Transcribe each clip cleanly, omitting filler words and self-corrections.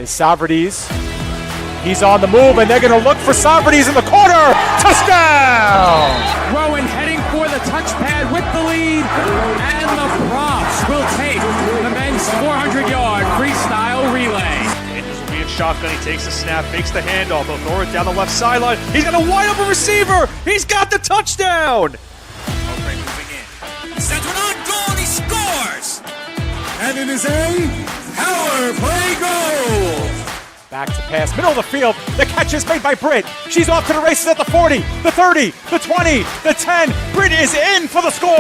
is Savardis. He's on the move, and they're going to look for Savardis in the corner. Touchdown! Rowan heading for the touchpad with the lead, and the Bronx will take the men's 400-yard freestyle relay. Andrews will be in shotgun. He takes the snap, fakes the handoff. He'll throw it down the left sideline. He's got a wide open receiver. He's got the touchdown. Mowbray moving in. Sends one on goal. He scores. And it is a power play goal. Back to pass, middle of the field. The catch is made by Britt. She's off to the races at the 40, the 30, the 20, the 10. Britt is in for the score.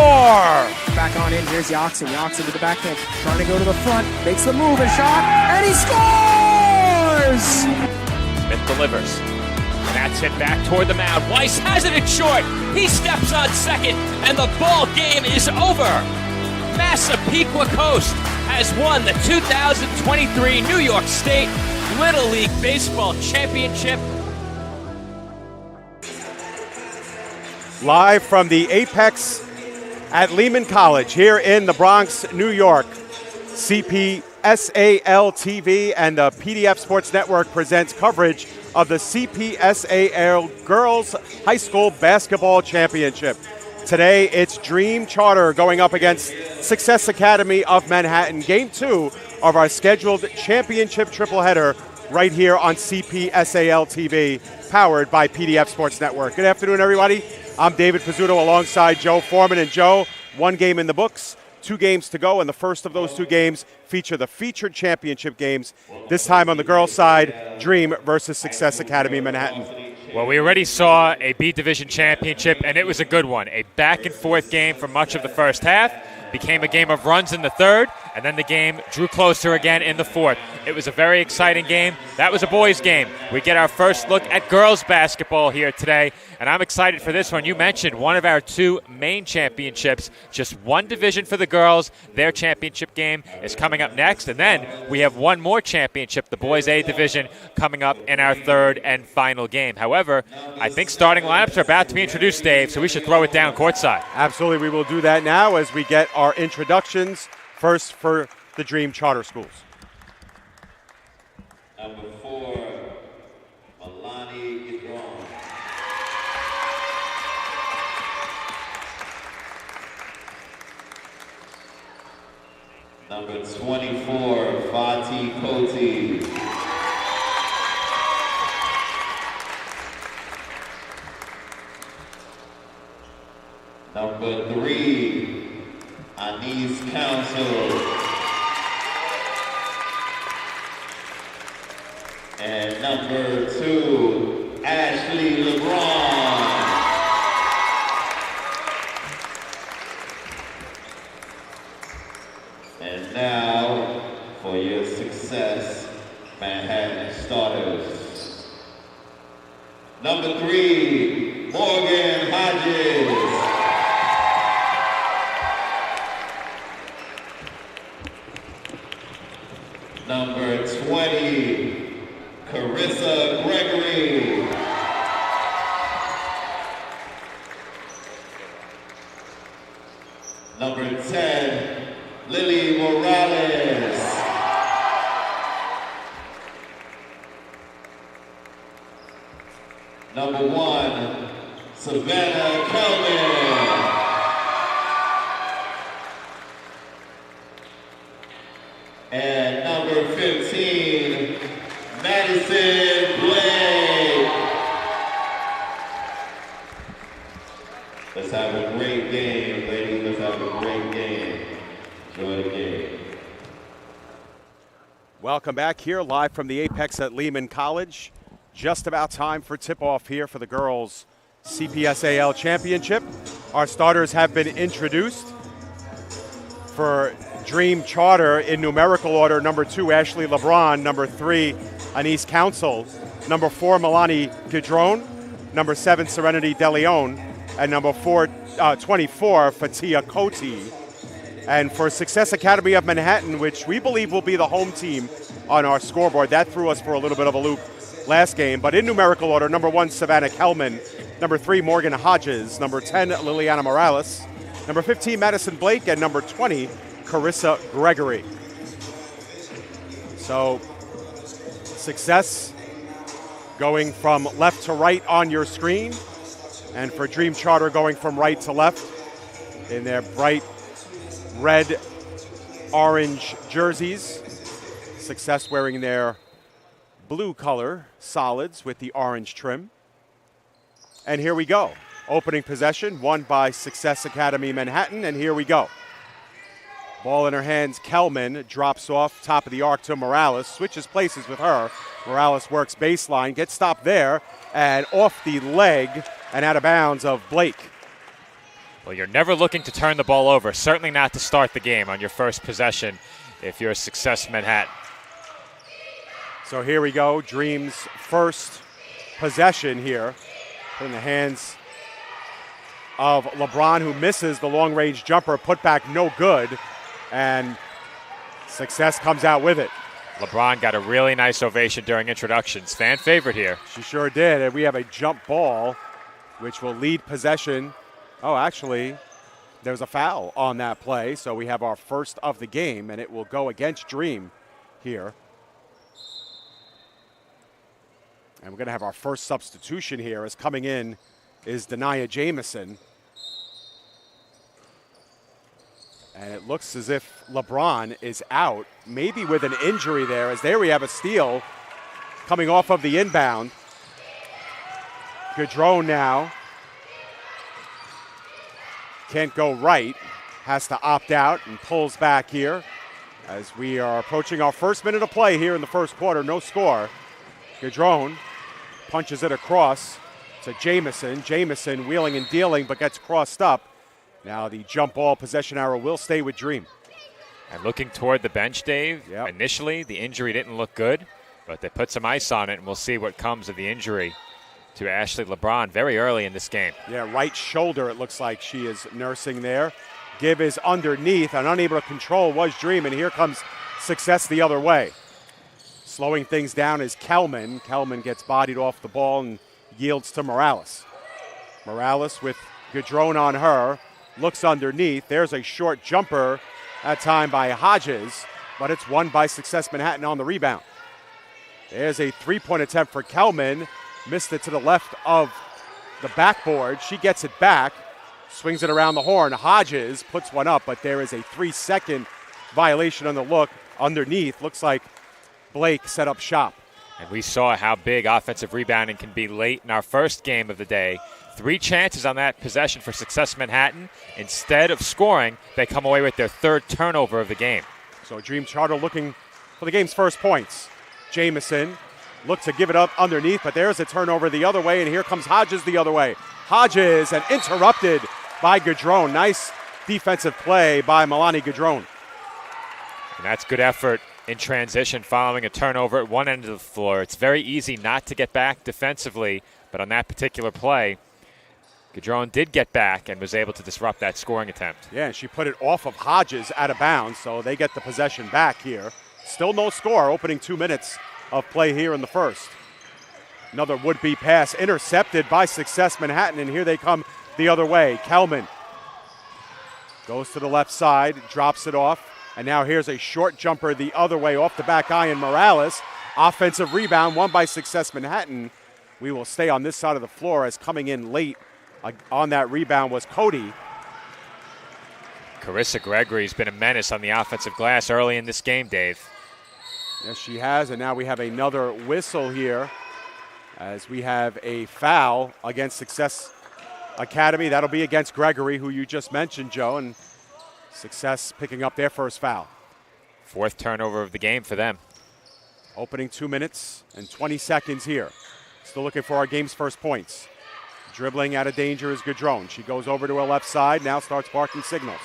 Back on in, here's Yoxon. Yoxon to the backhand, trying to go to the front, makes the move and shot, and he scores! Smith delivers. And that's hit back toward the mound. Weiss has it in short. He steps on second, and the ball game is over. Massapequa Coast has won the 2023 New York State Little League Baseball Championship. Live from the Apex at Lehman College here in the Bronx, New York. CPSAL TV and the PDF Sports Network presents coverage of the CPSAL Girls High School Basketball Championship. Today, it's Dream Charter going up against Success Academy of Manhattan. Game 2 of our scheduled championship tripleheader right here on CPSAL TV, powered by PDF Sports Network. Good afternoon, everybody. I'm David Pizzuto alongside Joe Foreman. And Joe, one game in the books, 2 games to go, and the first of those 2 games feature the featured championship games, this time on the girls' side, Dream versus Success Academy Manhattan. Well, we already saw a B Division championship, and it was a good one. A back-and-forth game for much of the first half. Became a game of runs in the third, and then the game drew closer again in the fourth. It was a very exciting game. That was a boys' game. We get our first look at girls basketball here today, and I'm excited for this one. You mentioned one of our 2 main championships, just one division for the girls. Their championship game is coming up next, and then we have one more championship, the boys' A division, coming up in our third and final game. However, I think starting lineups are about to be introduced, Dave, so we should throw it down courtside. Absolutely, we will do that now as we get our introductions, first for the Dream Charter Schools. Number 4, Milani Gidron. Number 24, Fatih Koti. Number 3, Anise Council. And number 2, Ashley LeBron. And now for your Success Manhattan starters. Number 3, Morgan Hodges. Number 20, Carissa Gregory. Number 10, Lily Morales. Number 1, Savannah Kelman. And number 15, Madison Blake. Let's have a great game, ladies. Let's have a great game. Enjoy the game. Welcome back here live from the Apex at Lehman College. Just about time for tip-off here for the girls' CPSAL Championship. Our starters have been introduced. For Dream Charter in numerical order, number 2, Ashley LeBron, number 3, Anise Council, number 4, Milani Gidron, number 7, Serenity DeLeon, and number 24, Fatia Koti. And for Success Academy of Manhattan, which we believe will be the home team on our scoreboard, that threw us for a little bit of a loop last game, but in numerical order, number 1, Savannah Kelman, number 3, Morgan Hodges, number 10, Liliana Morales, number 15, Madison Blake, and number 20, Carissa Gregory. So Success going from left to right on your screen, and for Dream Charter going from right to left in their bright red orange jerseys. Success wearing their blue color solids with the orange trim. And here we go. Opening possession won by Success Academy Manhattan, and here we go. Ball in her hands, Kelman drops off top of the arc to Morales, switches places with her. Morales works baseline, gets stopped there, and off the leg and out of bounds of Blake. Well, you're never looking to turn the ball over, certainly not to start the game on your first possession if you're Success Manhattan. So here we go, Dream's first possession here. Put in the hands of LeBron, who misses the long-range jumper, put back no good, and Success comes out with it. LeBron got a really nice ovation during introductions. Fan favorite here. She sure did, and we have a jump ball, which will lead possession. Oh, actually, there's a foul on that play, so we have our first of the game, and it will go against Dream here. And we're going to have our first substitution here, as coming in is Denia Jamison. And it looks as if LeBron is out, maybe with an injury there, as there we have a steal coming off of the inbound. Gaudreau now can't go right, has to opt out and pulls back here as we are approaching our first minute of play here in the first quarter. No score. Gaudreau punches it across to Jamison. Jamison wheeling and dealing but gets crossed up. Now the jump ball possession arrow will stay with Dream. And looking toward the bench, Dave, Yep. Initially the injury didn't look good, but they put some ice on it, and we'll see what comes of the injury to Ashley LeBron very early in this game. Yeah, right shoulder it looks like she is nursing there. Give is underneath, and unable to control was Dream, and here comes Success the other way. Slowing things down is Kelman. Kelman gets bodied off the ball and yields to Morales. Morales with Gaudreau on her. Looks underneath. There's a short jumper, that time by Hodges, but it's won by Success Manhattan on the rebound. There's a three-point attempt for Kelman. Missed it to the left of the backboard. She gets it back, swings it around the horn. Hodges puts one up, but there is a 3-second violation on the look underneath. Looks like Blake set up shop. And we saw how big offensive rebounding can be late in our first game of the day. 3 chances on that possession for Success Manhattan. Instead of scoring, they come away with their third turnover of the game. So Dream Charter looking for the game's first points. Jamison looked to give it up underneath, but there's a turnover the other way, and here comes Hodges the other way. Hodges, and interrupted by Gaudreau. Nice defensive play by Melanie Gaudreau. And that's good effort in transition following a turnover at one end of the floor. It's very easy not to get back defensively, but on that particular play, Gaudreau did get back and was able to disrupt that scoring attempt. Yeah, and she put it off of Hodges out of bounds, so they get the possession back here. Still no score, opening 2 minutes of play here in the first. Another would-be pass intercepted by Success Manhattan, and here they come the other way. Kelman goes to the left side, drops it off, and now here's a short jumper the other way off the back iron. Morales, offensive rebound, won by Success Manhattan. We will stay on this side of the floor, as coming in late on that rebound was Cody. Carissa Gregory's been a menace on the offensive glass early in this game, Dave. Yes, she has, and now we have another whistle here as we have a foul against Success Academy. That'll be against Gregory, who you just mentioned, Joe, and Success picking up their first foul. 4th turnover of the game for them. Opening 2 minutes and 20 seconds here. Still looking for our game's first points. Dribbling out of danger is Gaudreau. She goes over to her left side, now starts barking signals.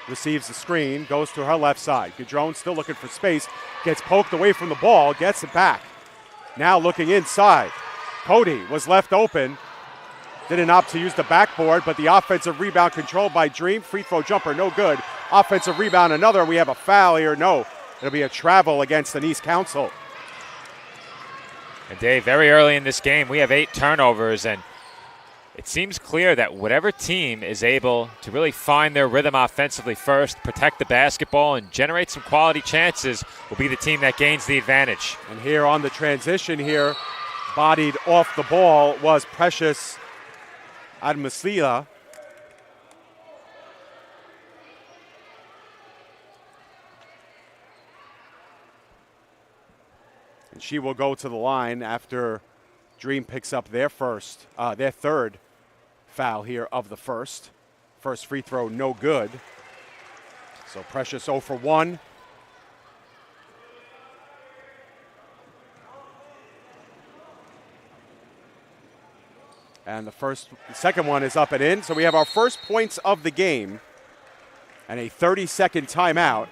Receives the screen, goes to her left side. Gaudreau still looking for space, gets poked away from the ball, gets it back. Now looking inside. Cody was left open. Didn't opt to use the backboard, but the offensive rebound controlled by Dream. Free throw jumper, no good. Offensive rebound, another. We have a foul here. No, it'll be a travel against the East Council. And Dave, very early in this game, we have 8 turnovers, and it seems clear that whatever team is able to really find their rhythm offensively first, protect the basketball, and generate some quality chances will be the team that gains the advantage. And here on the transition here, bodied off the ball was Precious Admasila. And she will go to the line after Dream picks up their third foul here of the first. First free throw, no good. So Precious 0 for 1. And the second one is up and in. So we have our first points of the game. And a 30-second timeout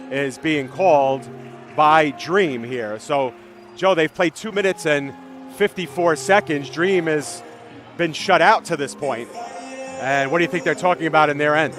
is being called by Dream here. So, Joe, they've played 2 minutes and 54 seconds. Dream has been shut out to this point. And what do you think they're talking about in their end?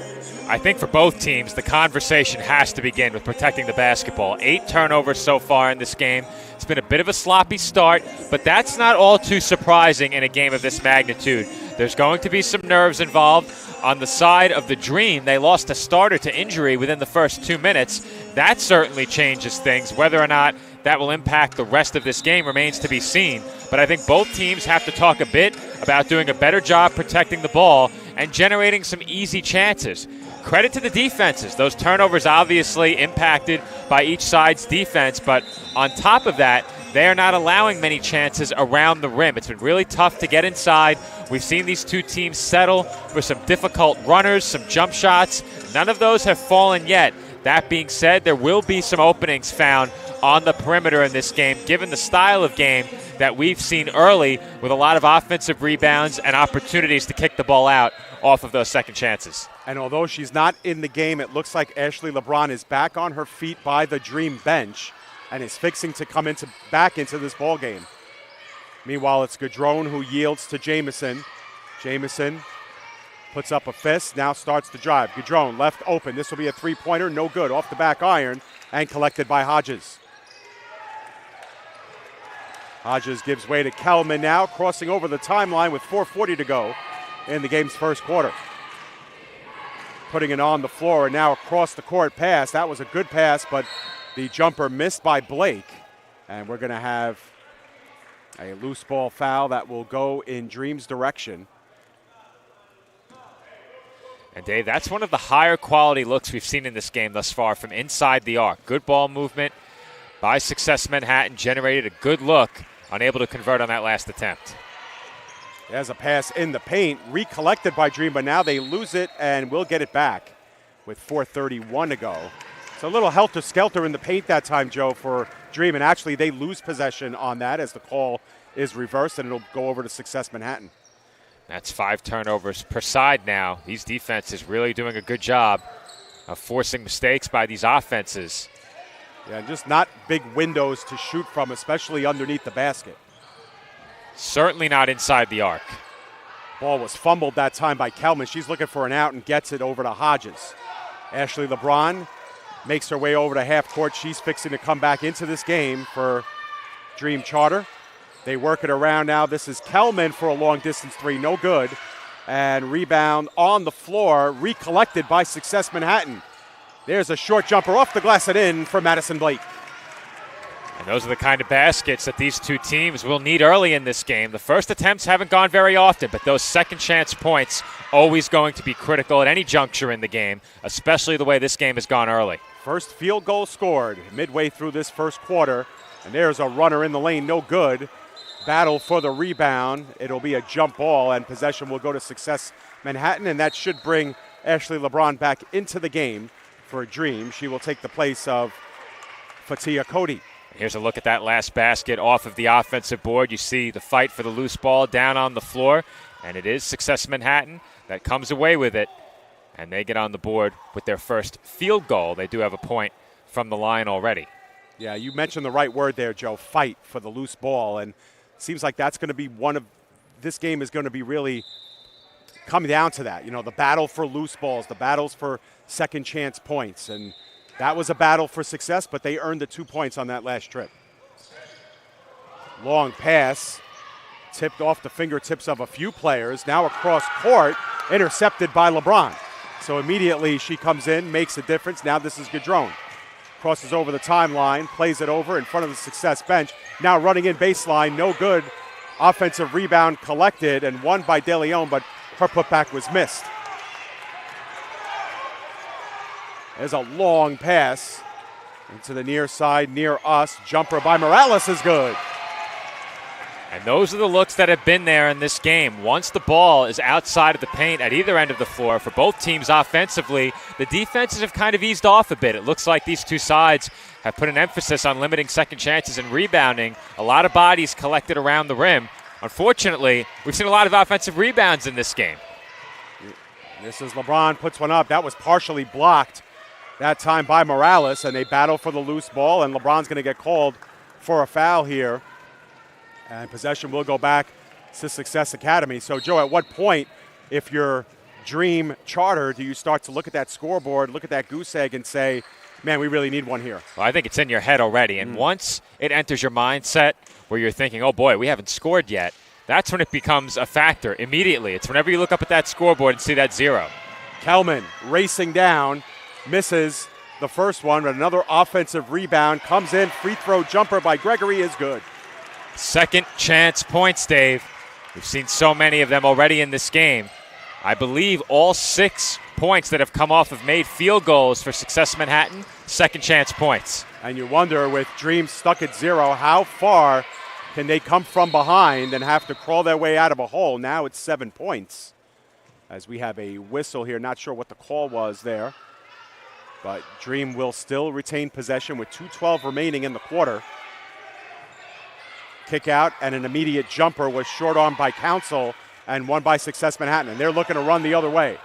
I think for both teams, the conversation has to begin with protecting the basketball. 8 turnovers so far in this game. It's been a bit of a sloppy start, but that's not all too surprising in a game of this magnitude. There's going to be some nerves involved. On the side of the Dream, they lost a starter to injury within the first 2 minutes. That certainly changes things. Whether or not that will impact the rest of this game remains to be seen. But I think both teams have to talk a bit about doing a better job protecting the ball and generating some easy chances. Credit to the defenses. Those turnovers obviously impacted by each side's defense, but on top of that, they are not allowing many chances around the rim. It's been really tough to get inside. We've seen these two teams settle for some difficult runners, some jump shots. None of those have fallen yet. That being said, there will be some openings found on the perimeter in this game, given the style of game that we've seen early with a lot of offensive rebounds and opportunities to kick the ball out off of those second chances. And although she's not in the game, it looks like Ashley LeBron is back on her feet by the Dream bench and is fixing to come back into this ball game. Meanwhile, it's Gaudron who yields to Jamison. Jamison puts up a fist, now starts to drive. Gaudron left open. This will be a three-pointer, no good. Off the back iron and collected by Hodges. Hodges gives way to Kelman now, crossing over the timeline with 4:40 to go in the game's first quarter. Putting it on the floor and now across the court pass. That was a good pass, but the jumper missed by Blake. And we're going to have a loose ball foul that will go in Dream's direction. And Dave, that's one of the higher quality looks we've seen in this game thus far from inside the arc. Good ball movement by Success Manhattan, generated a good look, unable to convert on that last attempt. There's a pass in the paint, recollected by Dream, but now they lose it and will get it back with 4:31 to go. It's a little helter-skelter in the paint that time, Joe, for Dream, and actually they lose possession on that as the call is reversed, and it'll go over to Success Manhattan. That's 5 turnovers per side now. These defenses really doing a good job of forcing mistakes by these offenses. Yeah, just not big windows to shoot from, especially underneath the basket. Certainly not inside the arc. Ball was fumbled that time by Kelman. She's looking for an out and gets it over to Hodges. Ashley LeBron makes her way over to half court. She's fixing to come back into this game for Dream Charter. They work it around now. This is Kelman for a long distance three, no good. And rebound on the floor, recollected by Success Manhattan. There's a short jumper off the glass and in for Madison Blake. And those are the kind of baskets that these two teams will need early in this game. The first attempts haven't gone very often, but those second chance points always going to be critical at any juncture in the game, especially the way this game has gone early. First field goal scored midway through this first quarter. And there's a runner in the lane, no good. Battle for the rebound. It'll be a jump ball, and possession will go to Success Manhattan, and that should bring Ashley LeBron back into the game for Dream. She will take the place of Fatia Cody. Here's a look at that last basket off of the offensive board. You see the fight for the loose ball down on the floor, and it is Success Manhattan that comes away with it, and they get on the board with their first field goal. They do have a point from the line already. Yeah, you mentioned the right word there, Joe, fight for the loose ball, and it seems like that's going to be this game is going to be really coming down to that. You know, the battle for loose balls, the battles for second chance points, and that was a battle for Success, but they earned the 2 points on that last trip. Long pass tipped off the fingertips of a few players. Now across court, intercepted by LeBron. So immediately she comes in, makes a difference. Now this is Gadrone. Crosses over the timeline, plays it over in front of the Success bench. Now running in baseline, no good. Offensive rebound collected and won by De Leon, but her putback was missed. There's a long pass into the near side, near us. Jumper by Morales is good. And those are the looks that have been there in this game. Once the ball is outside of the paint at either end of the floor for both teams offensively, the defenses have kind of eased off a bit. It looks like these two sides have put an emphasis on limiting second chances and rebounding. A lot of bodies collected around the rim. Unfortunately, we've seen a lot of offensive rebounds in this game. This is LeBron, puts one up. That was partially blocked that time by Morales, and they battle for the loose ball, and LeBron's going to get called for a foul here. And possession will go back to Success Academy. So, Joe, at what point, if you're Dream Charter, do you start to look at that scoreboard, look at that goose egg, and say, man, we really need one here? Well, I think it's in your head already. And once it enters your mindset where you're thinking, oh, boy, we haven't scored yet, that's when it becomes a factor immediately. It's whenever you look up at that scoreboard and see that 0. Kelman racing down, misses the first one, but another offensive rebound comes in. Free throw jumper by Gregory is good. Second chance points, Dave. We've seen so many of them already in this game. I believe all 6 points that have come off of made field goals for Success Manhattan, second chance points. And you wonder, with Dream stuck at 0, how far can they come from behind and have to crawl their way out of a hole? Now it's 7 points. As we have a whistle here, not sure what the call was there. But Dream will still retain possession with 2:12 remaining in the quarter. Kick out and an immediate jumper was short armed by Council and won by Success Manhattan. And they're looking to run the other way.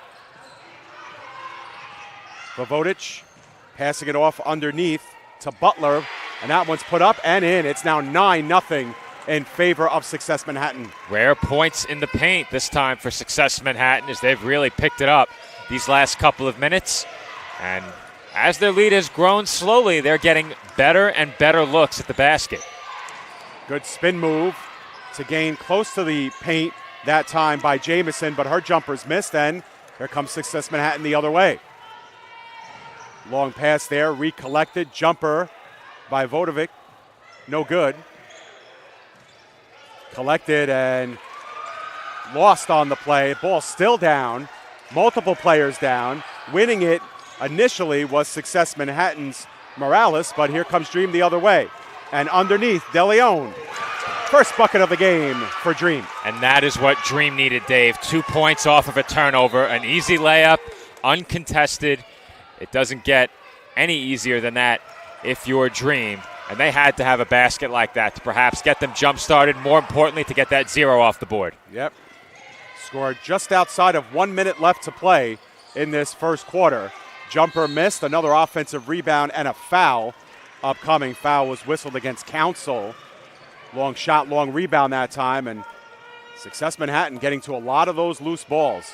Vovodich passing it off underneath to Butler, and that one's put up and in. It's now 9-0 in favor of Success Manhattan. Rare points in the paint this time for Success Manhattan as they've really picked it up these last couple of minutes. And as their lead has grown slowly, they're getting better and better looks at the basket. Good spin move to gain close to the paint that time by Jamison, but her jumper's missed, and here comes Success Manhattan the other way. Long pass there, recollected, jumper by Vodovic, no good. Collected and lost on the play, ball still down, multiple players down. Winning it initially was Success Manhattan's Morales, but here comes Dream the other way. And underneath, De Leon. First bucket of the game for Dream. And that is what Dream needed, Dave. 2 points off of a turnover, an easy layup, uncontested. It doesn't get any easier than that if you're Dream. And they had to have a basket like that to perhaps get them jump-started, more importantly, to get that 0 off the board. Yep. Scored just outside of 1 minute left to play in this first quarter. Jumper missed, another offensive rebound, and a foul. Upcoming foul was whistled against Council. Long shot, long rebound that time, and Success Manhattan getting to a lot of those loose balls.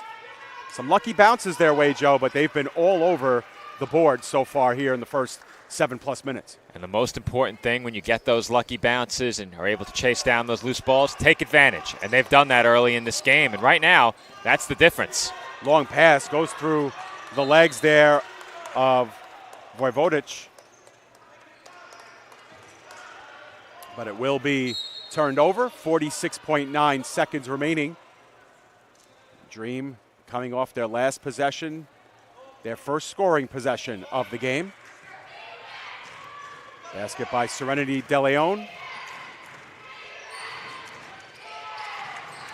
Some lucky bounces their way, Joe, but they've been all over the board so far here in the first 7+ minutes. And the most important thing when you get those lucky bounces and are able to chase down those loose balls, take advantage. And they've done that early in this game, and right now, that's the difference. Long pass goes through the legs there of Voivodich. But it will be turned over. 46.9 seconds remaining. Dream coming off their last possession, their first scoring possession of the game. Basket by Serenity De Leon.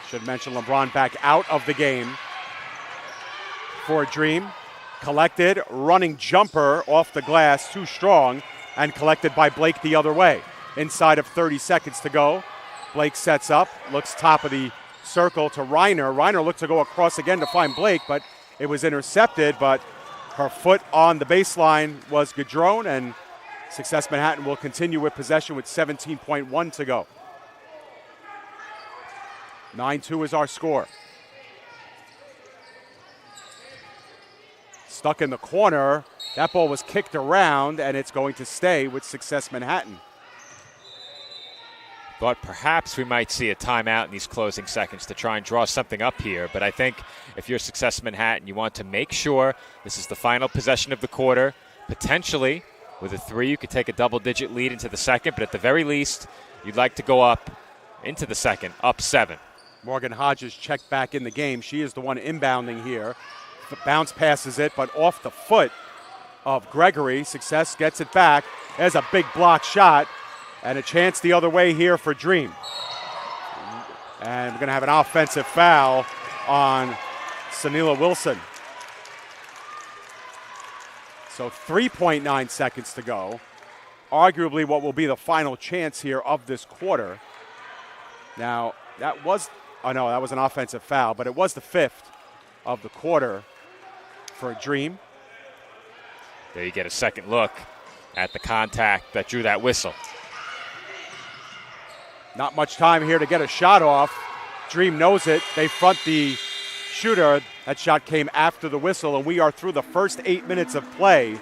Should mention LeBron back out of the game for Dream. Collected, running jumper off the glass, too strong, and collected by Blake the other way. Inside of 30 seconds to go. Blake sets up, looks top of the circle to Reiner. Reiner looked to go across again to find Blake, but it was intercepted, but her foot on the baseline was Gadrone, and Success Manhattan will continue with possession with 17.1 to go. 9-2 is our score. Stuck in the corner. That ball was kicked around, and it's going to stay with Success Manhattan. thought perhaps we might see a timeout in these closing seconds to try and draw something up here. But I think if you're Success Manhattan, you want to make sure this is the final possession of the quarter. Potentially, with a 3, you could take a double-digit lead into the second, but at the very least, you'd like to go up into the second, up 7. Morgan Hodges checked back in the game. She is the one inbounding here. The bounce passes it, but off the foot of Gregory. Success gets it back. There's a big block shot and a chance the other way here for Dream. And we're going to have an offensive foul on Sanila Wilson. So 3.9 seconds to go. Arguably what will be the final chance here of this quarter. Now, that was an offensive foul, but it was the 5th of the quarter for Dream. There you get a second look at the contact that drew that whistle. Not much time here to get a shot off. Dream knows it. They front the shooter. That shot came after the whistle, and we are through the first 8 minutes of play.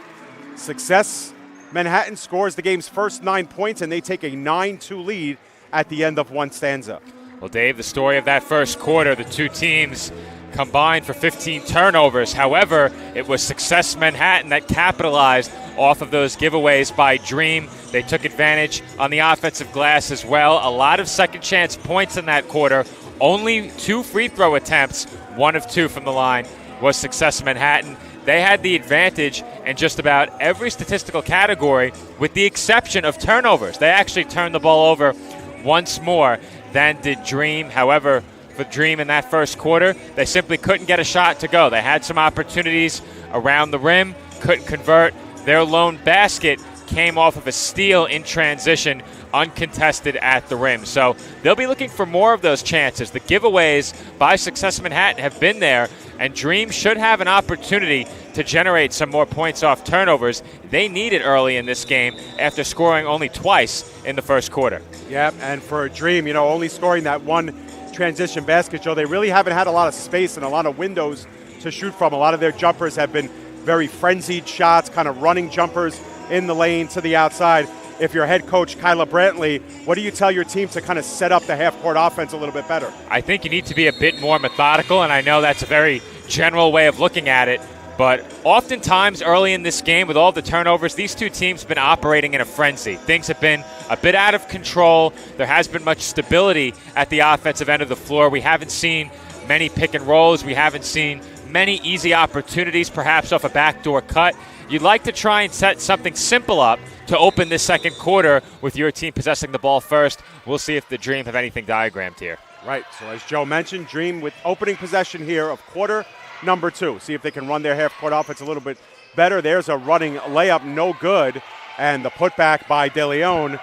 Success Manhattan scores the game's first 9 points, and they take a 9-2 lead at the end of one stanza. Well, Dave, the story of that first quarter, the two teams combined for 15 turnovers. However, it was Success Manhattan that capitalized off of those giveaways by Dream. They took advantage on the offensive glass as well. A lot of second chance points in that quarter. Only 2 free throw attempts, 1 of 2 from the line, was Success Manhattan. They had the advantage in just about every statistical category with the exception of turnovers. They actually turned the ball over once more than did Dream. However, for Dream in that first quarter, they simply couldn't get a shot to go. They had some opportunities around the rim, couldn't convert. Their lone basket came off of a steal in transition, uncontested at the rim. So they'll be looking for more of those chances. The giveaways by Success Manhattan have been there, and Dream should have an opportunity to generate some more points off turnovers. They need it early in this game after scoring only twice in the first quarter. Yep, and for Dream, only scoring that one transition basket, Joe, they really haven't had a lot of space and a lot of windows to shoot from. A lot of their jumpers have been very frenzied shots, kind of running jumpers in the lane to the outside. If you're head coach Kyla Brantley, what do you tell your team to kind of set up the half-court offense a little bit better? I think you need to be a bit more methodical, and I know that's a very general way of looking at it, but oftentimes early in this game with all the turnovers, these two teams have been operating in a frenzy. Things have been a bit out of control. There has been much stability at the offensive end of the floor. We haven't seen many pick and rolls. We haven't seen many easy opportunities, perhaps off a backdoor cut. You'd like to try and set something simple up to open this second quarter with your team possessing the ball first. We'll see if the Dream have anything diagrammed here. Right, so as Joe mentioned, Dream with opening possession here of quarter number 2. See if they can run their half-court offense a little bit better. There's a running layup, no good, and the putback by De Leon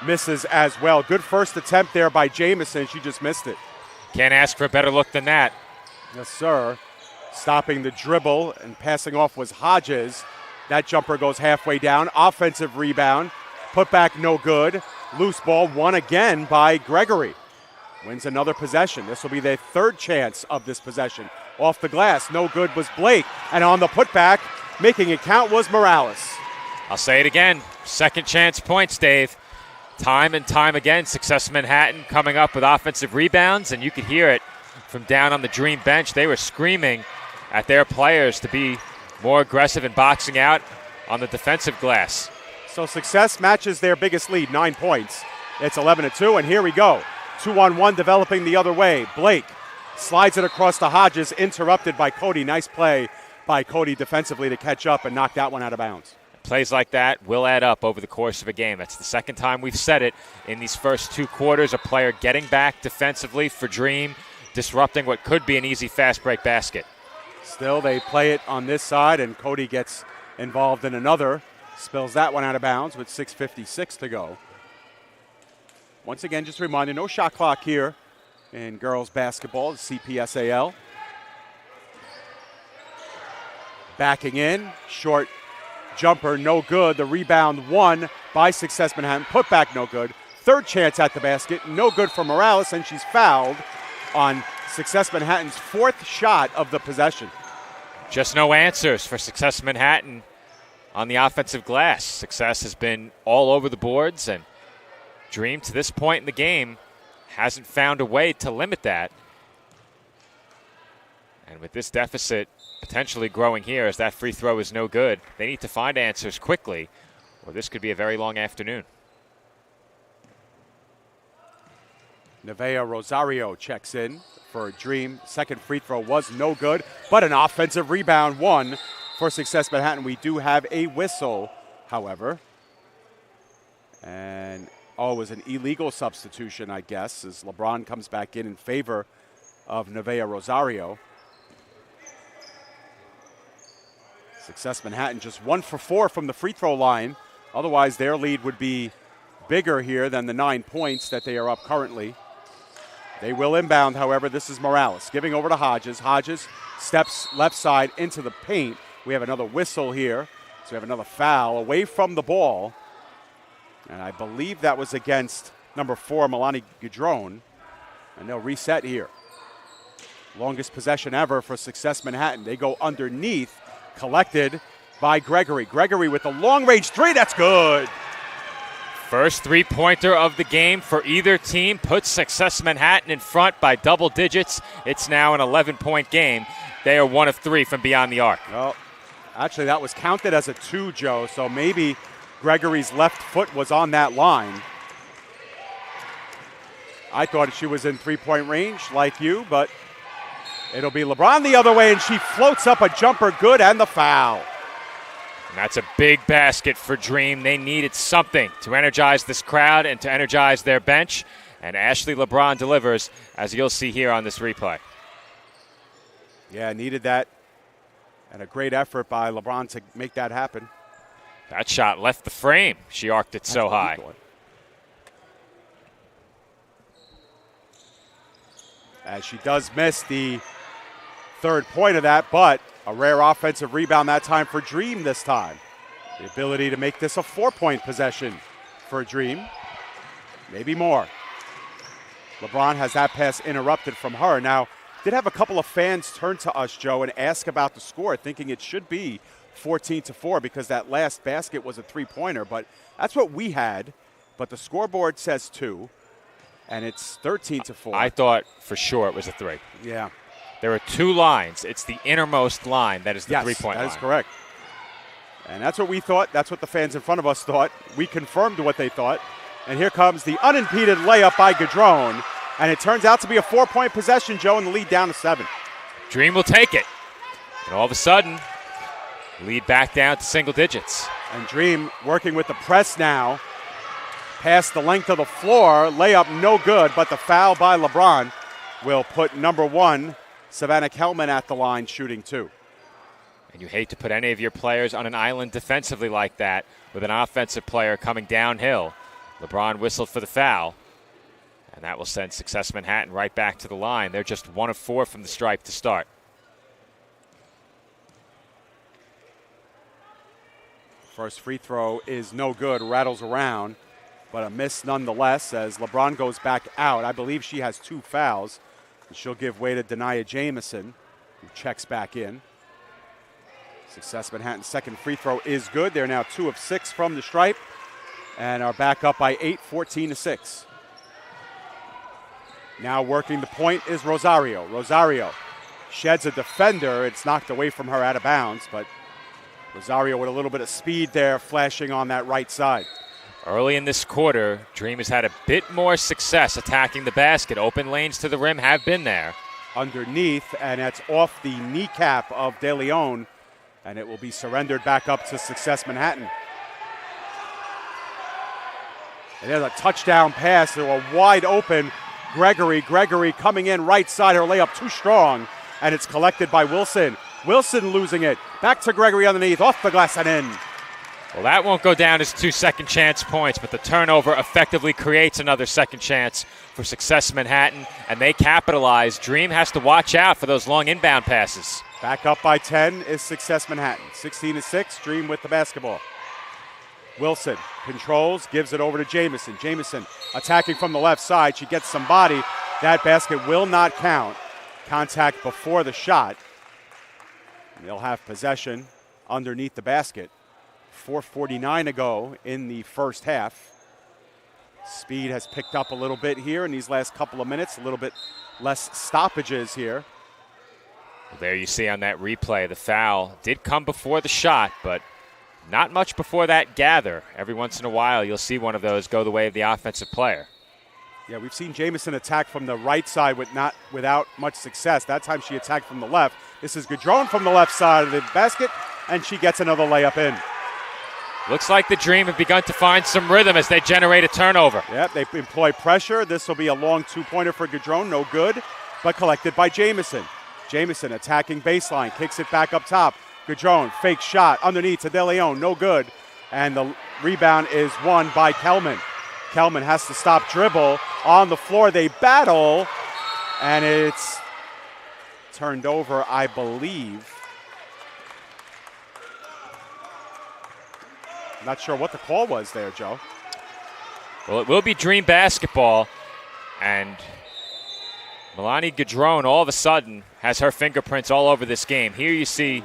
misses as well. Good first attempt there by Jamison. She just missed it. Can't ask for a better look than that. Yes, sir. Stopping the dribble and passing off was Hodges. That jumper goes halfway down. Offensive rebound. Putback no good. Loose ball won again by Gregory. Wins another possession. This will be their third chance of this possession. Off the glass, no good was Blake. And on the putback, making it count, was Morales. I'll say it again. Second chance points, Dave. Time and time again, Success Manhattan coming up with offensive rebounds, and you could hear it from down on the Dream bench. They were screaming at their players to be more aggressive and boxing out on the defensive glass. So Success matches their biggest lead, 9 points. It's 11-2, and here we go. 2-on-1 developing the other way. Blake slides it across to Hodges, interrupted by Cody. Nice play by Cody defensively to catch up and knock that one out of bounds. Plays like that will add up over the course of a game. That's the second time we've said it in these first 2 quarters. A player getting back defensively for Dream, disrupting what could be an easy fast break basket. Still, they play it on this side, and Cody gets involved in another. Spills that one out of bounds with 6:56 to go. Once again, just a reminder, no shot clock here in girls basketball, the CPSAL. Backing in, short jumper, no good. The rebound won by Success Manhattan. Putback, no good. Third chance at the basket, no good for Morales, and she's fouled on Success Manhattan's 4th shot of the possession. Just no answers for Success Manhattan on the offensive glass. Success has been all over the boards, and Dream, to this point in the game, hasn't found a way to limit that. And with this deficit potentially growing here as that free throw is no good, they need to find answers quickly, or this could be a very long afternoon. Nevaeh Rosario checks in for Dream. Second free throw was no good, but an offensive rebound, one for Success Manhattan. We do have a whistle, however. And, it was an illegal substitution, I guess, as LeBron comes back in favor of Nevaeh Rosario. Success Manhattan just 1 for 4 from the free throw line. Otherwise, their lead would be bigger here than the 9 points that they are up currently. They will inbound, however. This is Morales giving over to Hodges. Hodges steps left side into the paint. We have another whistle here. So we have another foul away from the ball. And I believe that was against number 4, Milani Gadron. And they'll reset here. Longest possession ever for Success Manhattan. They go underneath, collected by Gregory. Gregory with the long-range three. That's good. First three-pointer of the game for either team puts Success Manhattan in front by double digits. It's now an 11-point game. They are 1 of 3 from beyond the arc. Well, actually, that was counted as a 2, Joe, so maybe Gregory's left foot was on that line. I thought she was in three-point range like you, but it'll be LeBron the other way, and she floats up a jumper good and the foul. And that's a big basket for Dream. They needed something to energize this crowd and to energize their bench. And Ashley LeBron delivers, as you'll see here on this replay. Yeah, needed that. And a great effort by LeBron to make that happen. That shot left the frame. She arced it so high. As she does miss the third point of that, but a rare offensive rebound that time for Dream this time. The ability to make this a 4-point possession for Dream. Maybe more. LeBron has that pass interrupted from her. Now, did have a couple of fans turn to us, Joe, and ask about the score, thinking it should be 14-4 because that last basket was a three-pointer. But that's what we had. But the scoreboard says 2, and it's 13-4. I thought for sure it was a 3. Yeah. There are 2 lines. It's the innermost line that is the three-point line. That is correct. And that's what we thought. That's what the fans in front of us thought. We confirmed what they thought. And here comes the unimpeded layup by Gadron. And it turns out to be a 4-point possession, Joe, and the lead down to 7. Dream will take it. And all of a sudden, lead back down to single digits. And Dream working with the press now. Past the length of the floor. Layup no good, but the foul by LeBron will put number 1, Savannah Kelman, at the line shooting 2. And you hate to put any of your players on an island defensively like that with an offensive player coming downhill. LeBron whistled for the foul, and that will send Success Manhattan right back to the line. They're just 1 of 4 from the stripe to start. First free throw is no good, rattles around, but a miss nonetheless as LeBron goes back out. I believe she has 2 fouls. She'll give way to Denia Jamison, who checks back in. Success Manhattan's second free throw is good. They're now 2 of 6 from the stripe and are back up by 8, 14-6. Now working the point is Rosario. Rosario sheds a defender. It's knocked away from her out of bounds, but Rosario with a little bit of speed there, flashing on that right side. Early in this quarter, Dream has had a bit more success attacking the basket. Open lanes to the rim have been there. Underneath, and that's off the kneecap of De Leon, and it will be surrendered back up to Success Manhattan. And there's a touchdown pass to a wide open Gregory. Gregory coming in right side, her layup too strong, and it's collected by Wilson. Wilson losing it. Back to Gregory underneath, off the glass and in. Well, that won't go down as 2 second chance points, but the turnover effectively creates another second chance for Success Manhattan, and they capitalize. Dream has to watch out for those long inbound passes. Back up by 10 is Success Manhattan. 16-6, Dream with the basketball. Wilson controls, gives it over to Jamison. Jamison attacking from the left side. She gets some body. That basket will not count. Contact before the shot. They'll have possession underneath the basket. 4:49 to go in the first half. Speed has picked up a little bit here in these last couple of minutes, a little bit less stoppages here. Well, there you see on that replay, the foul did come before the shot, but not much before that gather. Every once in a while, you'll see one of those go the way of the offensive player. Yeah, we've seen Jamison attack from the right side without much success. That time she attacked from the left. This is Gaudreau from the left side of the basket, and she gets another layup in. Looks like the Dream have begun to find some rhythm as they generate a turnover. Yep, they employ pressure. This will be a long two-pointer for Gaudreau, no good, but collected by Jamison. Jamison attacking baseline, kicks it back up top. Gaudreau, fake shot underneath to De Leon, no good. And the rebound is won by Kelman. Kelman has to stop dribble. On the floor, they battle, and it's turned over, I believe. Not sure what the call was there, Joe. Well, it will be Dream basketball, and Melanie Gaudreau all of a sudden has her fingerprints all over this game. Here you see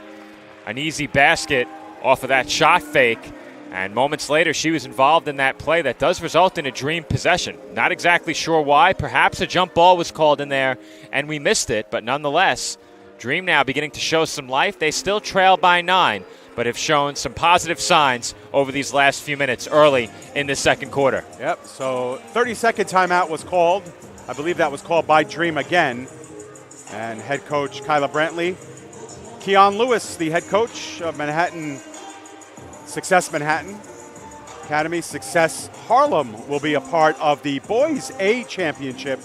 an easy basket off of that shot fake, and moments later she was involved in that play that does result in a Dream possession. Not exactly sure why. Perhaps a jump ball was called in there and we missed it, but nonetheless, Dream now beginning to show some life. They still trail by 9, but have shown some positive signs over these last few minutes early in the second quarter. Yep, so 30-second timeout was called. I believe that was called by Dream again. And head coach Kyla Brantley. Keon Lewis, the head coach of Success Manhattan Academy. Success Harlem will be a part of the Boys A Championship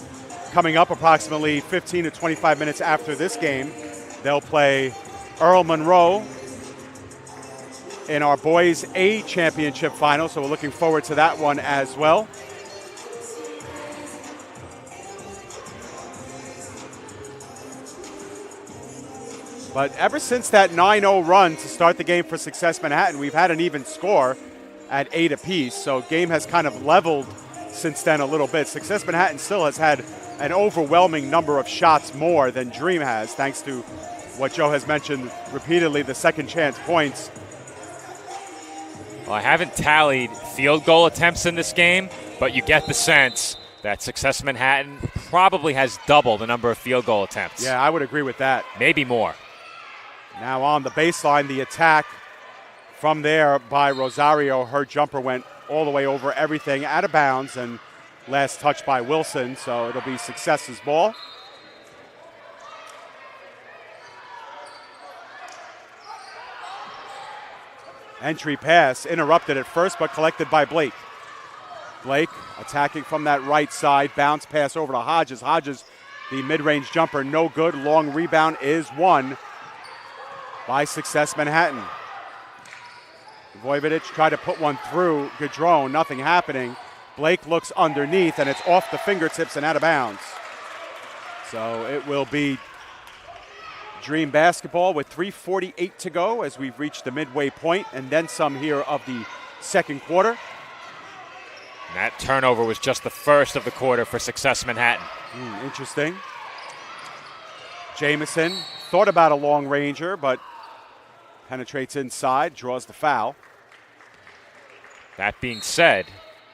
coming up approximately 15 to 25 minutes after this game. They'll play Earl Monroe in our Boys A Championship final, so we're looking forward to that one as well. But ever since that 9-0 run to start the game for Success Manhattan, we've had an even score at 8 apiece. So game has kind of leveled since then a little bit. Success Manhattan still has had an overwhelming number of shots more than Dream has, thanks to what Joe has mentioned repeatedly, the second chance points. Well, I haven't tallied field goal attempts in this game, but you get the sense that Success Manhattan probably has double the number of field goal attempts. Yeah, I would agree with that. Maybe more. Now on the baseline, the attack from there by Rosario. Her jumper went all the way over everything, out of bounds, and last touch by Wilson, so it'll be Success's ball. Entry pass interrupted at first, but collected by Blake. Blake attacking from that right side, bounce pass over to Hodges. Hodges, the mid-range jumper, no good. Long rebound is won by Success Manhattan. Vojvodic tried to put one through Gaudreau, nothing happening. Blake looks underneath, and it's off the fingertips and out of bounds. So it will be Dream basketball with 3:48 to go as we've reached the midway point, and then some here of the second quarter. And that turnover was just the first of the quarter for Success Manhattan. Interesting. Jamison thought about a long ranger, but penetrates inside, draws the foul. That being said,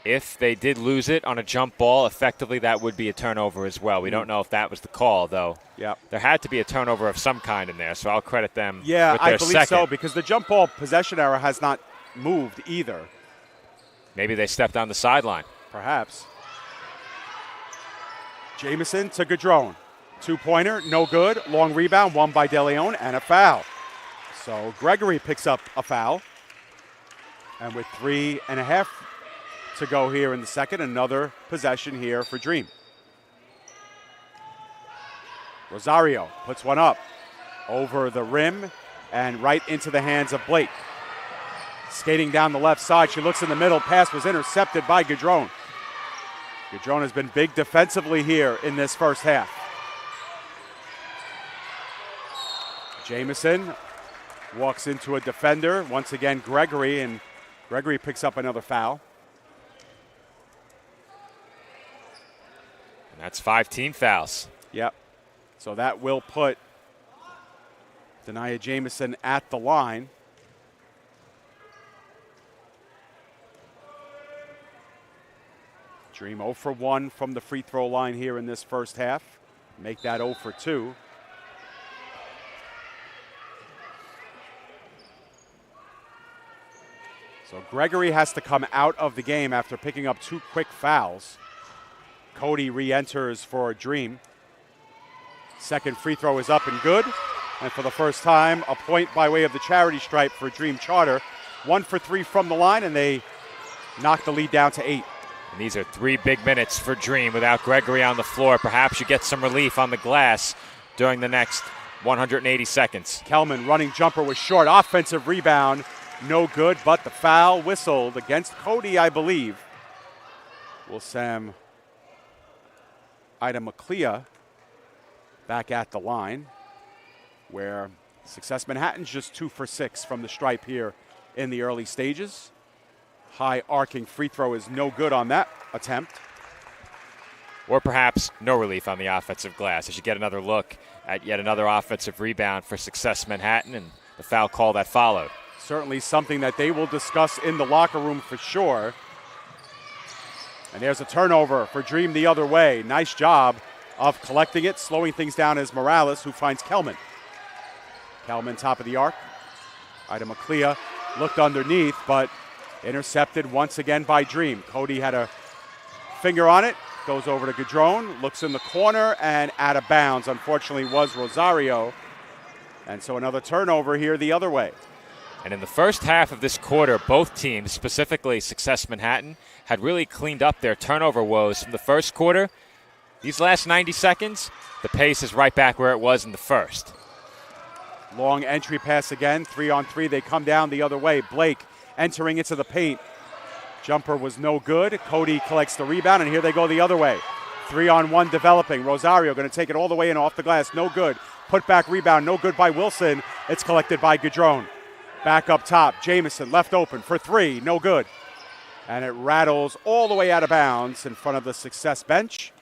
if they did lose it on a jump ball, effectively that would be a turnover as well. We don't know if that was the call, though. Yep. There had to be a turnover of some kind in there, so I'll credit them with Yeah, their I believe second. so, because the jump ball possession error has not moved either. Maybe they stepped on the sideline. Perhaps. Jamison to Gaudreau. Two-pointer, no good. Long rebound, won by De Leon, and a foul. So Gregory picks up a foul. And with 3.5 to go here in the second, another possession here for Dream. Rosario puts one up over the rim and right into the hands of Blake. Skating down the left side, she looks in the middle. Pass was intercepted by Gaudreau. Gaudreau has been big defensively here in this first half. Jamison walks into a defender. Once again, Gregory, and Gregory picks up another foul. And that's 5 team fouls. Yep. So that will put Denia Jamison at the line. Dream 0 for 1 from the free throw line here in this first half. Make that 0 for 2. So Gregory has to come out of the game after picking up 2 quick fouls. Cody re-enters for Dream. Second free throw is up and good. And for the first time, a point by way of the charity stripe for Dream Charter. 1 for 3 from the line, and they knock the lead down to 8. And these are 3 big minutes for Dream without Gregory on the floor. Perhaps you get some relief on the glass during the next 180 seconds. Kelman running jumper was short. Offensive rebound, no good, but the foul whistled against Cody, I believe. Will Sam Ida McClea back at the line, where Success Manhattan's just 2 for 6 from the stripe here in the early stages. High arcing free throw is no good on that attempt. Or perhaps no relief on the offensive glass as you get another look at yet another offensive rebound for Success Manhattan and the foul call that followed. Certainly something that they will discuss in the locker room for sure. And there's a turnover for Dream the other way. Nice job of collecting it. Slowing things down is Morales, who finds Kelman. Kelman top of the arc. Ida McClea looked underneath, but intercepted once again by Dream. Cody had a finger on it. Goes over to Gadrone. Looks in the corner and out of bounds. Unfortunately was Rosario. And so another turnover here the other way. And in the first half of this quarter, both teams, specifically Success Manhattan, had really cleaned up their turnover woes from the first quarter. These last 90 seconds, the pace is right back where it was in the first. Long entry pass again, 3-on-3. They come down the other way. Blake entering into the paint. Jumper was no good. Cody collects the rebound, and here they go the other way. 3-on-1 developing. Rosario going to take it all the way in off the glass. No good. Put back rebound. No good by Wilson. It's collected by Gadrone. Back up top. Jamison left open for 3. No good. And it rattles all the way out of bounds in front of the Success bench.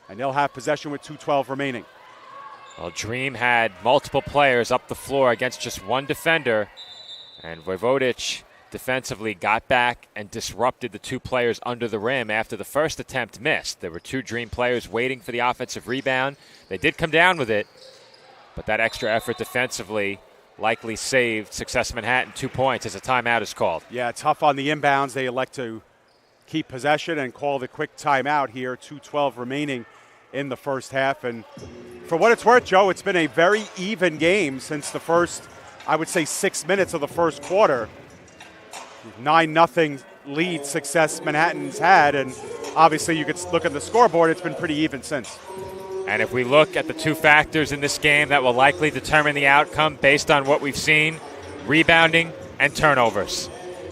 And they'll have possession with 2:12 remaining. Well, Dream had multiple players up the floor against just one defender. And Vojvodic defensively got back and disrupted the 2 players under the rim after the first attempt missed. There were 2 Dream players waiting for the offensive rebound. They did come down with it, but that extra effort defensively likely saved Success Manhattan 2 points as a timeout is called. Yeah, tough on the inbounds. They elect to keep possession and call the quick timeout here. 2:12 remaining in the first half. And for what it's worth, Joe, it's been a very even game since the first, I would say, 6 minutes of the first quarter. 9-0 lead Success Manhattan's had, and obviously you could look at the scoreboard, it's been pretty even since. And if we look at the 2 factors in this game that will likely determine the outcome based on what we've seen, rebounding and turnovers.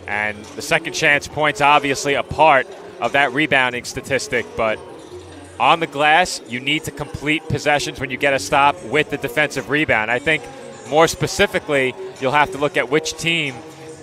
And the second chance points obviously a part of that rebounding statistic, but on the glass, you need to complete possessions when you get a stop with the defensive rebound. I think more specifically, you'll have to look at which team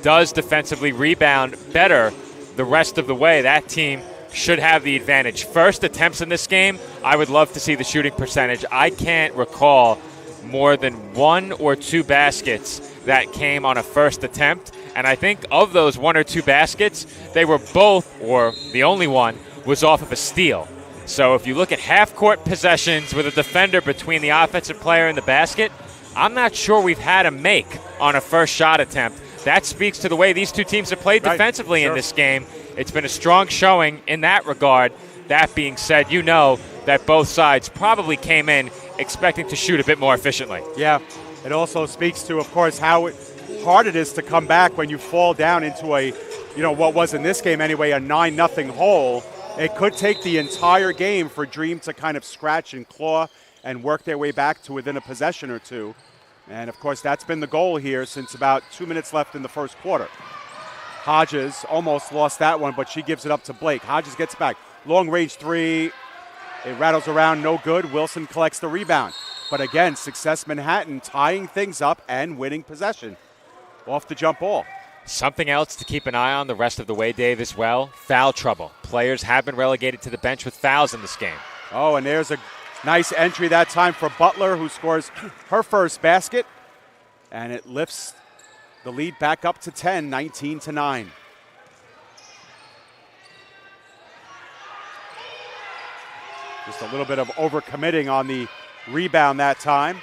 does defensively rebound better the rest of the way. That team should have the advantage. First attempts in this game, I would love to see the shooting percentage. I can't recall more than 1 or 2 baskets that came on a first attempt. And I think of those 1 or 2 baskets, they were both, or the only one, was off of a steal. So if you look at half-court possessions with a defender between the offensive player and the basket, I'm not sure we've had a make on a first shot attempt. That speaks to the way these 2 teams have played defensively in this game. It's been a strong showing in that regard. That being said, you know that both sides probably came in expecting to shoot a bit more efficiently. Yeah, it also speaks to, of course, how hard it is to come back when you fall down into a, what was in this game anyway, a 9-0 hole. It could take the entire game for Dream to kind of scratch and claw and work their way back to within a possession or 2. And, of course, that's been the goal here since about 2 minutes left in the first quarter. Hodges almost lost that one, but she gives it up to Blake. Hodges gets back. Long-range 3. It rattles around, no good. Wilson collects the rebound. But, again, Success Manhattan tying things up and winning possession off the jump ball. Something else to keep an eye on the rest of the way, Dave, as well, foul trouble. Players have been relegated to the bench with fouls in this game. Oh, and there's a nice entry that time for Butler, who scores her first basket. And it lifts the lead back up to 10, 19-9. Just a little bit of overcommitting on the rebound that time.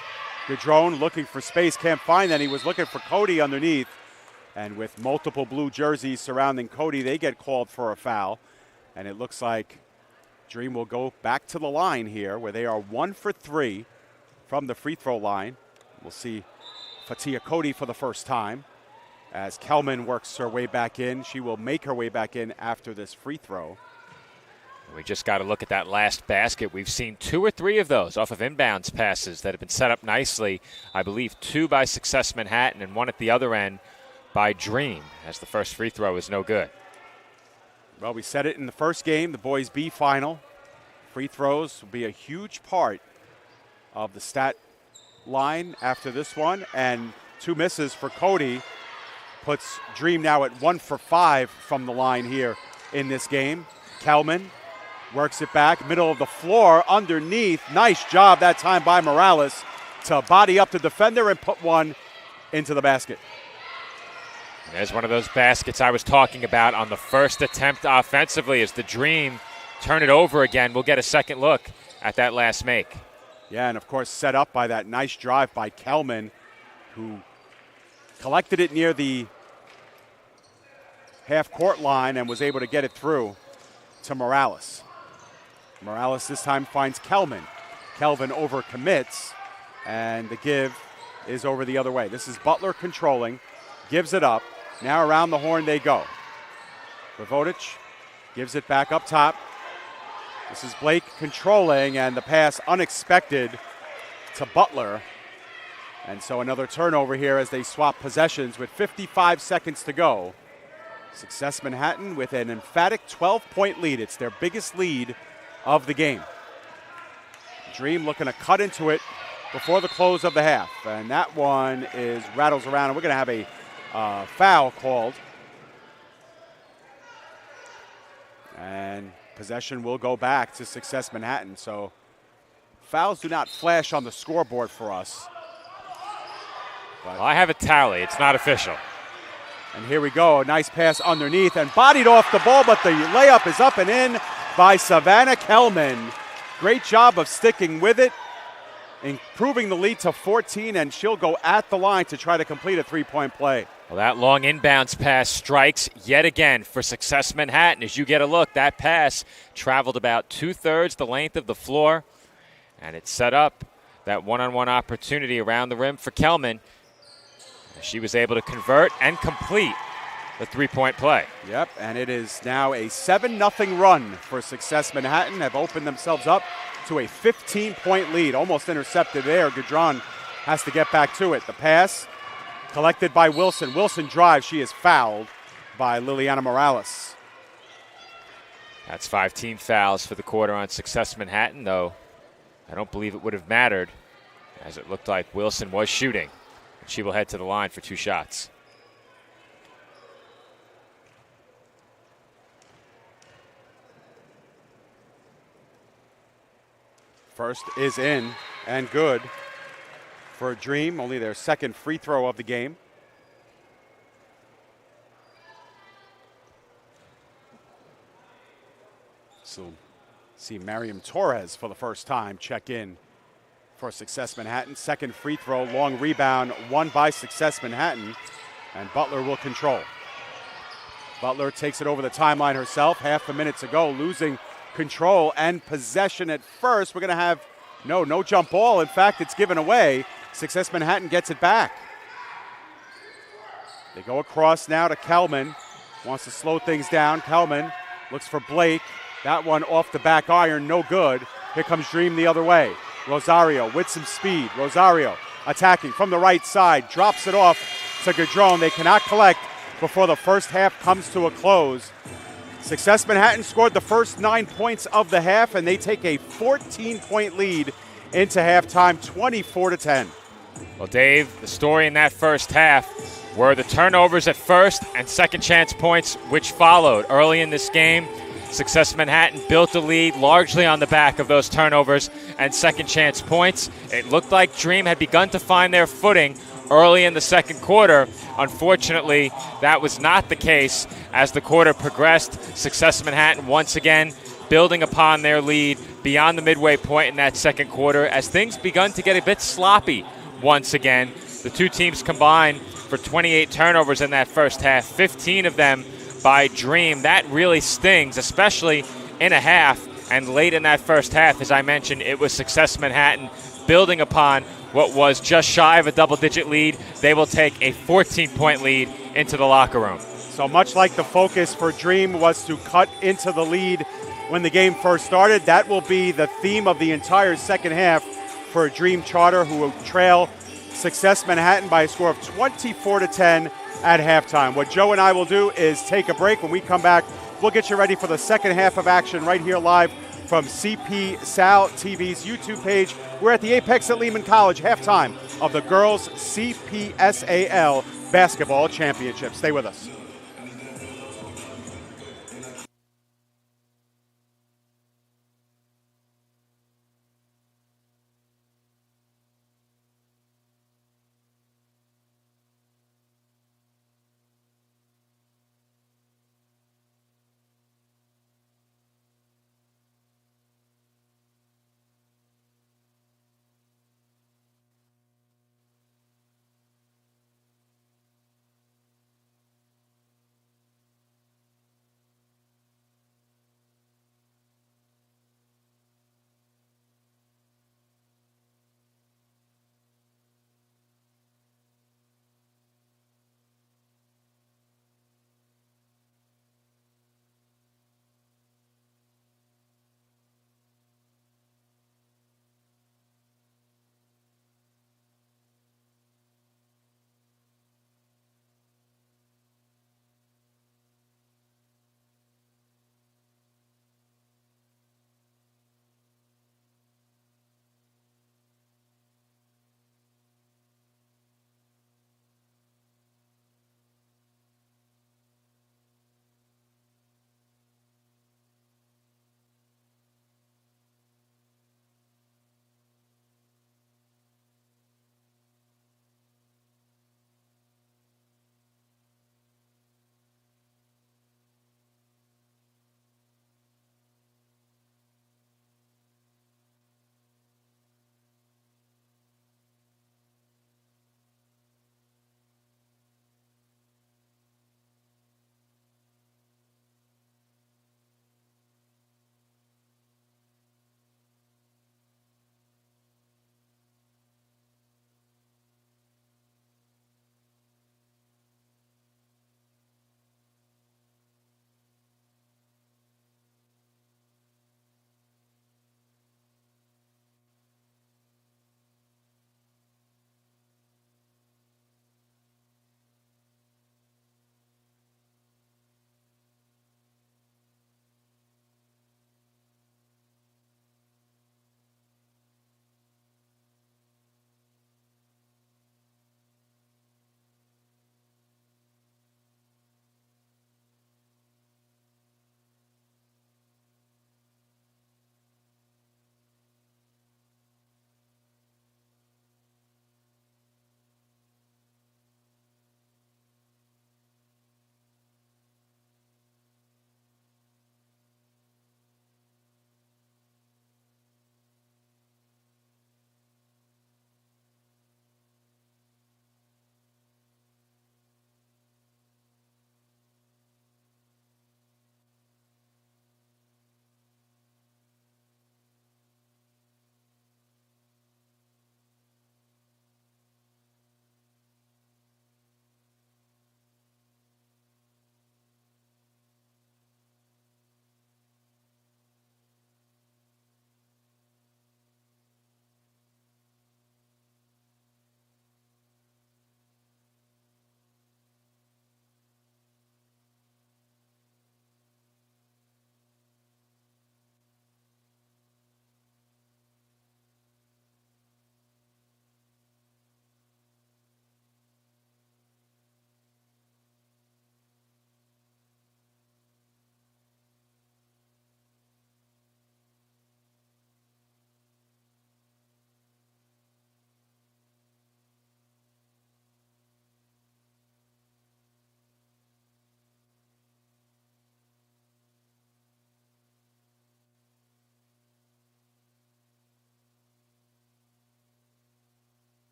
Gadron looking for space, can't find any. Was looking for Cody underneath. And with multiple blue jerseys surrounding Cody, they get called for a foul. And it looks like Dream will go back to the line here, where they are 1 for 3 from the free throw line. We'll see Fatia Cody for the first time as Kelman works her way back in. She will make her way back in after this free throw. We just got to look at that last basket. We've seen 2 or 3 of those off of inbounds passes that have been set up nicely. I believe 2 by Success Manhattan and 1 at the other end by Dream, as the first free throw is no good. Well, we said it in the first game, the Boys B final. Free throws will be a huge part of the stat line after this one. And 2 misses for Cody puts Dream now at 1 for 5 from the line here in this game. Kelman works it back, middle of the floor, underneath. Nice job that time by Morales to body up the defender and put one into the basket. There's one of those baskets I was talking about on the first attempt offensively as the Dream turn it over again. We'll get a second look at that last make. Yeah, and of course set up by that nice drive by Kelman, who collected it near the half-court line and was able to get it through to Morales. Morales this time finds Kelman. Kelvin overcommits, and the give is over the other way. This is Butler controlling, gives it up. Now around the horn they go. Vovodich gives it back up top. This is Blake controlling, and the pass unexpected to Butler. And so another turnover here as they swap possessions with 55 seconds to go. Success Manhattan with an emphatic 12-point lead. It's their biggest lead of the game. Dream looking to cut into it before the close of the half. And that one rattles around, and we're going to have a foul called. And possession will go back to Success Manhattan. So fouls do not flash on the scoreboard for us. Well, I have a tally. It's not official. And here we go. A nice pass underneath and bodied off the ball, but the layup is up and in by Savannah Kelman. Great job of sticking with it, improving the lead to 14, and she'll go at the line to try to complete a 3-point play. Well, that long inbounds pass strikes yet again for Success Manhattan. As you get a look, that pass traveled about 2/3 the length of the floor, and it set up that one-on-one opportunity around the rim for Kelman. She was able to convert and complete the 3-point play. Yep, and it is now a 7-0 run for Success Manhattan. Have opened themselves up to a 15-point lead. Almost intercepted there. Gadron has to get back to it. The pass collected by Wilson. Wilson drives. She is fouled by Liliana Morales. That's 5 team fouls for the quarter on Success Manhattan, though I don't believe it would have mattered, as it looked like Wilson was shooting. She will head to the line for 2 shots. First is in and good for Dream, only their second free throw of the game. So see Mariam Torres for the first time check in for Success Manhattan. Second free throw, long rebound, won by Success Manhattan, and Butler will control. Butler takes it over the timeline herself, half a minute to go, losing control and possession at first. We're going to have no jump ball. In fact, it's given away. Success Manhattan gets it back. They go across now to Kelman. Wants to slow things down. Kelman looks for Blake. That one off the back iron, no good. Here comes Dream the other way. Rosario with some speed. Rosario attacking from the right side. Drops it off to Gadron. They cannot collect before the first half comes to a close. Success Manhattan scored the first 9 points of the half, and they take a 14-point lead into halftime, 24-10. Well, Dave, the story in that first half were the turnovers at first and second chance points, which followed early in this game. Success Manhattan built the lead largely on the back of those turnovers and second chance points. It looked like Dream had begun to find their footing early in the second quarter. Unfortunately, that was not the case as the quarter progressed. Success Manhattan once again building upon their lead beyond the midway point in that second quarter as things begun to get a bit sloppy once again. The two teams combined for 28 turnovers in that first half, 15 of them by Dream. That really stings, especially in a half. And late in that first half, as I mentioned, it was Success Manhattan building upon what was just shy of a double-digit lead. They will take a 14-point lead into the locker room. So much like the focus for Dream was to cut into the lead when the game first started, that will be the theme of the entire second half for Dream Charter, who will trail Success Manhattan by a score of 24-10 at halftime. What Joe and I will do is take a break. When we come back, we'll get you ready for the second half of action right here live from CPSAL TV's YouTube page. We're at the Apex at Lehman College, halftime of the girls' CPSAL basketball championship. Stay with us.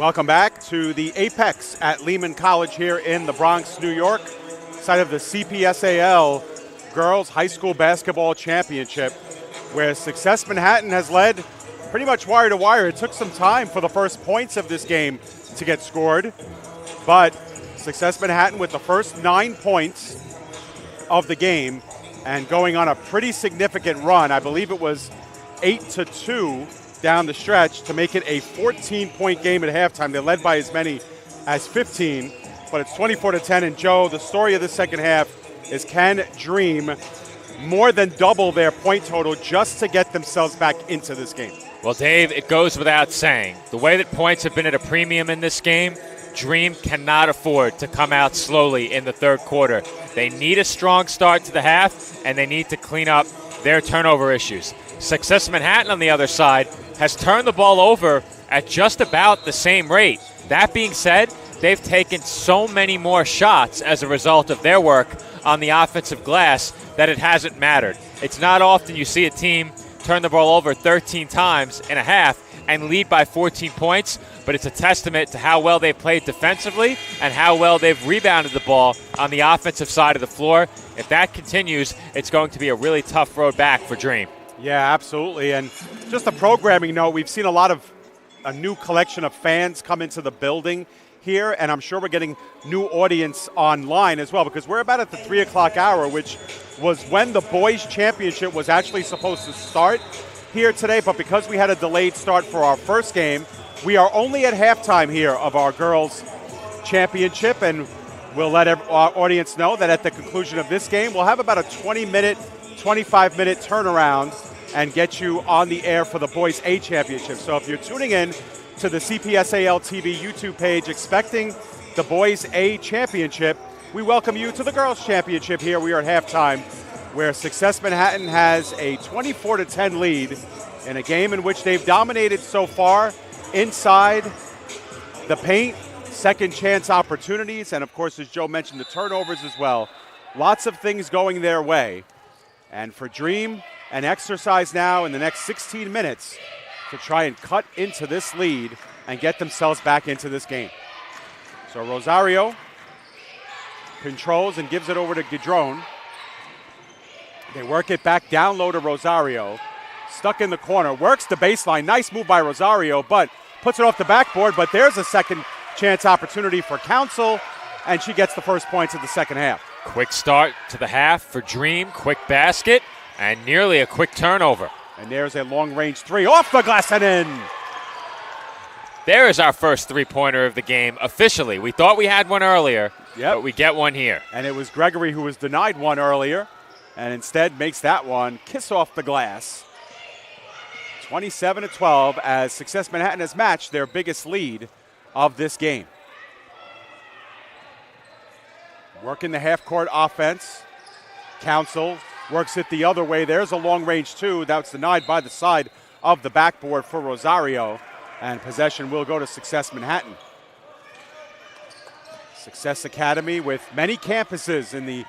Welcome back to the Apex at Lehman College here in the Bronx, New York, site of the CPSAL Girls High School Basketball Championship, where Success Manhattan has led pretty much wire to wire. It took some time for the first points of this game to get scored, but Success Manhattan with the first 9 points of the game and going on a pretty significant run. I believe it was 8-2 down the stretch to make it a 14-point game at halftime. They led by as many as 15, but it's 24-10. And Joe, the story of the second half is, can Dream more than double their point total just to get themselves back into this game? Well, Dave, it goes without saying. The way that points have been at a premium in this game, Dream cannot afford to come out slowly in the third quarter. They need a strong start to the half, and they need to clean up their turnover issues. Success Manhattan, on the other side, has turned the ball over at just about the same rate. That being said, they've taken so many more shots as a result of their work on the offensive glass that it hasn't mattered. It's not often you see a team turn the ball over 13 times in a half and lead by 14 points, but it's a testament to how well they've played defensively and how well they've rebounded the ball on the offensive side of the floor. If that continues, it's going to be a really tough road back for Dream. Yeah, absolutely. And just a programming note, we've seen a new collection of fans come into the building here, and I'm sure we're getting new audience online as well, because we're about at the 3 o'clock hour, which was when the boys' championship was actually supposed to start here today. But because we had a delayed start for our first game, we are only at halftime here of our girls' championship, and we'll let our audience know that at the conclusion of this game, we'll have about a 25-minute turnaround and get you on the air for the Boys A Championship. So if you're tuning in to the CPSAL TV YouTube page expecting the Boys A Championship, we welcome you to the Girls Championship here. We are at halftime, where Success Manhattan has a 24-10 lead in a game in which they've dominated so far inside the paint, second chance opportunities, and of course, as Joe mentioned, the turnovers as well. Lots of things going their way. And for Dream, an exercise now in the next 16 minutes to try and cut into this lead and get themselves back into this game. So Rosario controls and gives it over to Gadron. They work it back down low to Rosario. Stuck in the corner, works the baseline. Nice move by Rosario, but puts it off the backboard. But there's a second chance opportunity for Council, and she gets the first points of the second half. Quick start to the half for Dream, quick basket, and nearly a quick turnover. And there's a long-range three off the glass and in. There is our first three-pointer of the game officially. We thought we had one earlier, but we get one here. And it was Gregory who was denied one earlier, and instead makes that one kiss off the glass. 27-12 as Success Manhattan has matched their biggest lead of this game. Working the half-court offense. Council works it the other way. There's a long-range two. That's denied by the side of the backboard for Rosario. And possession will go to Success Manhattan. Success Academy with many campuses in the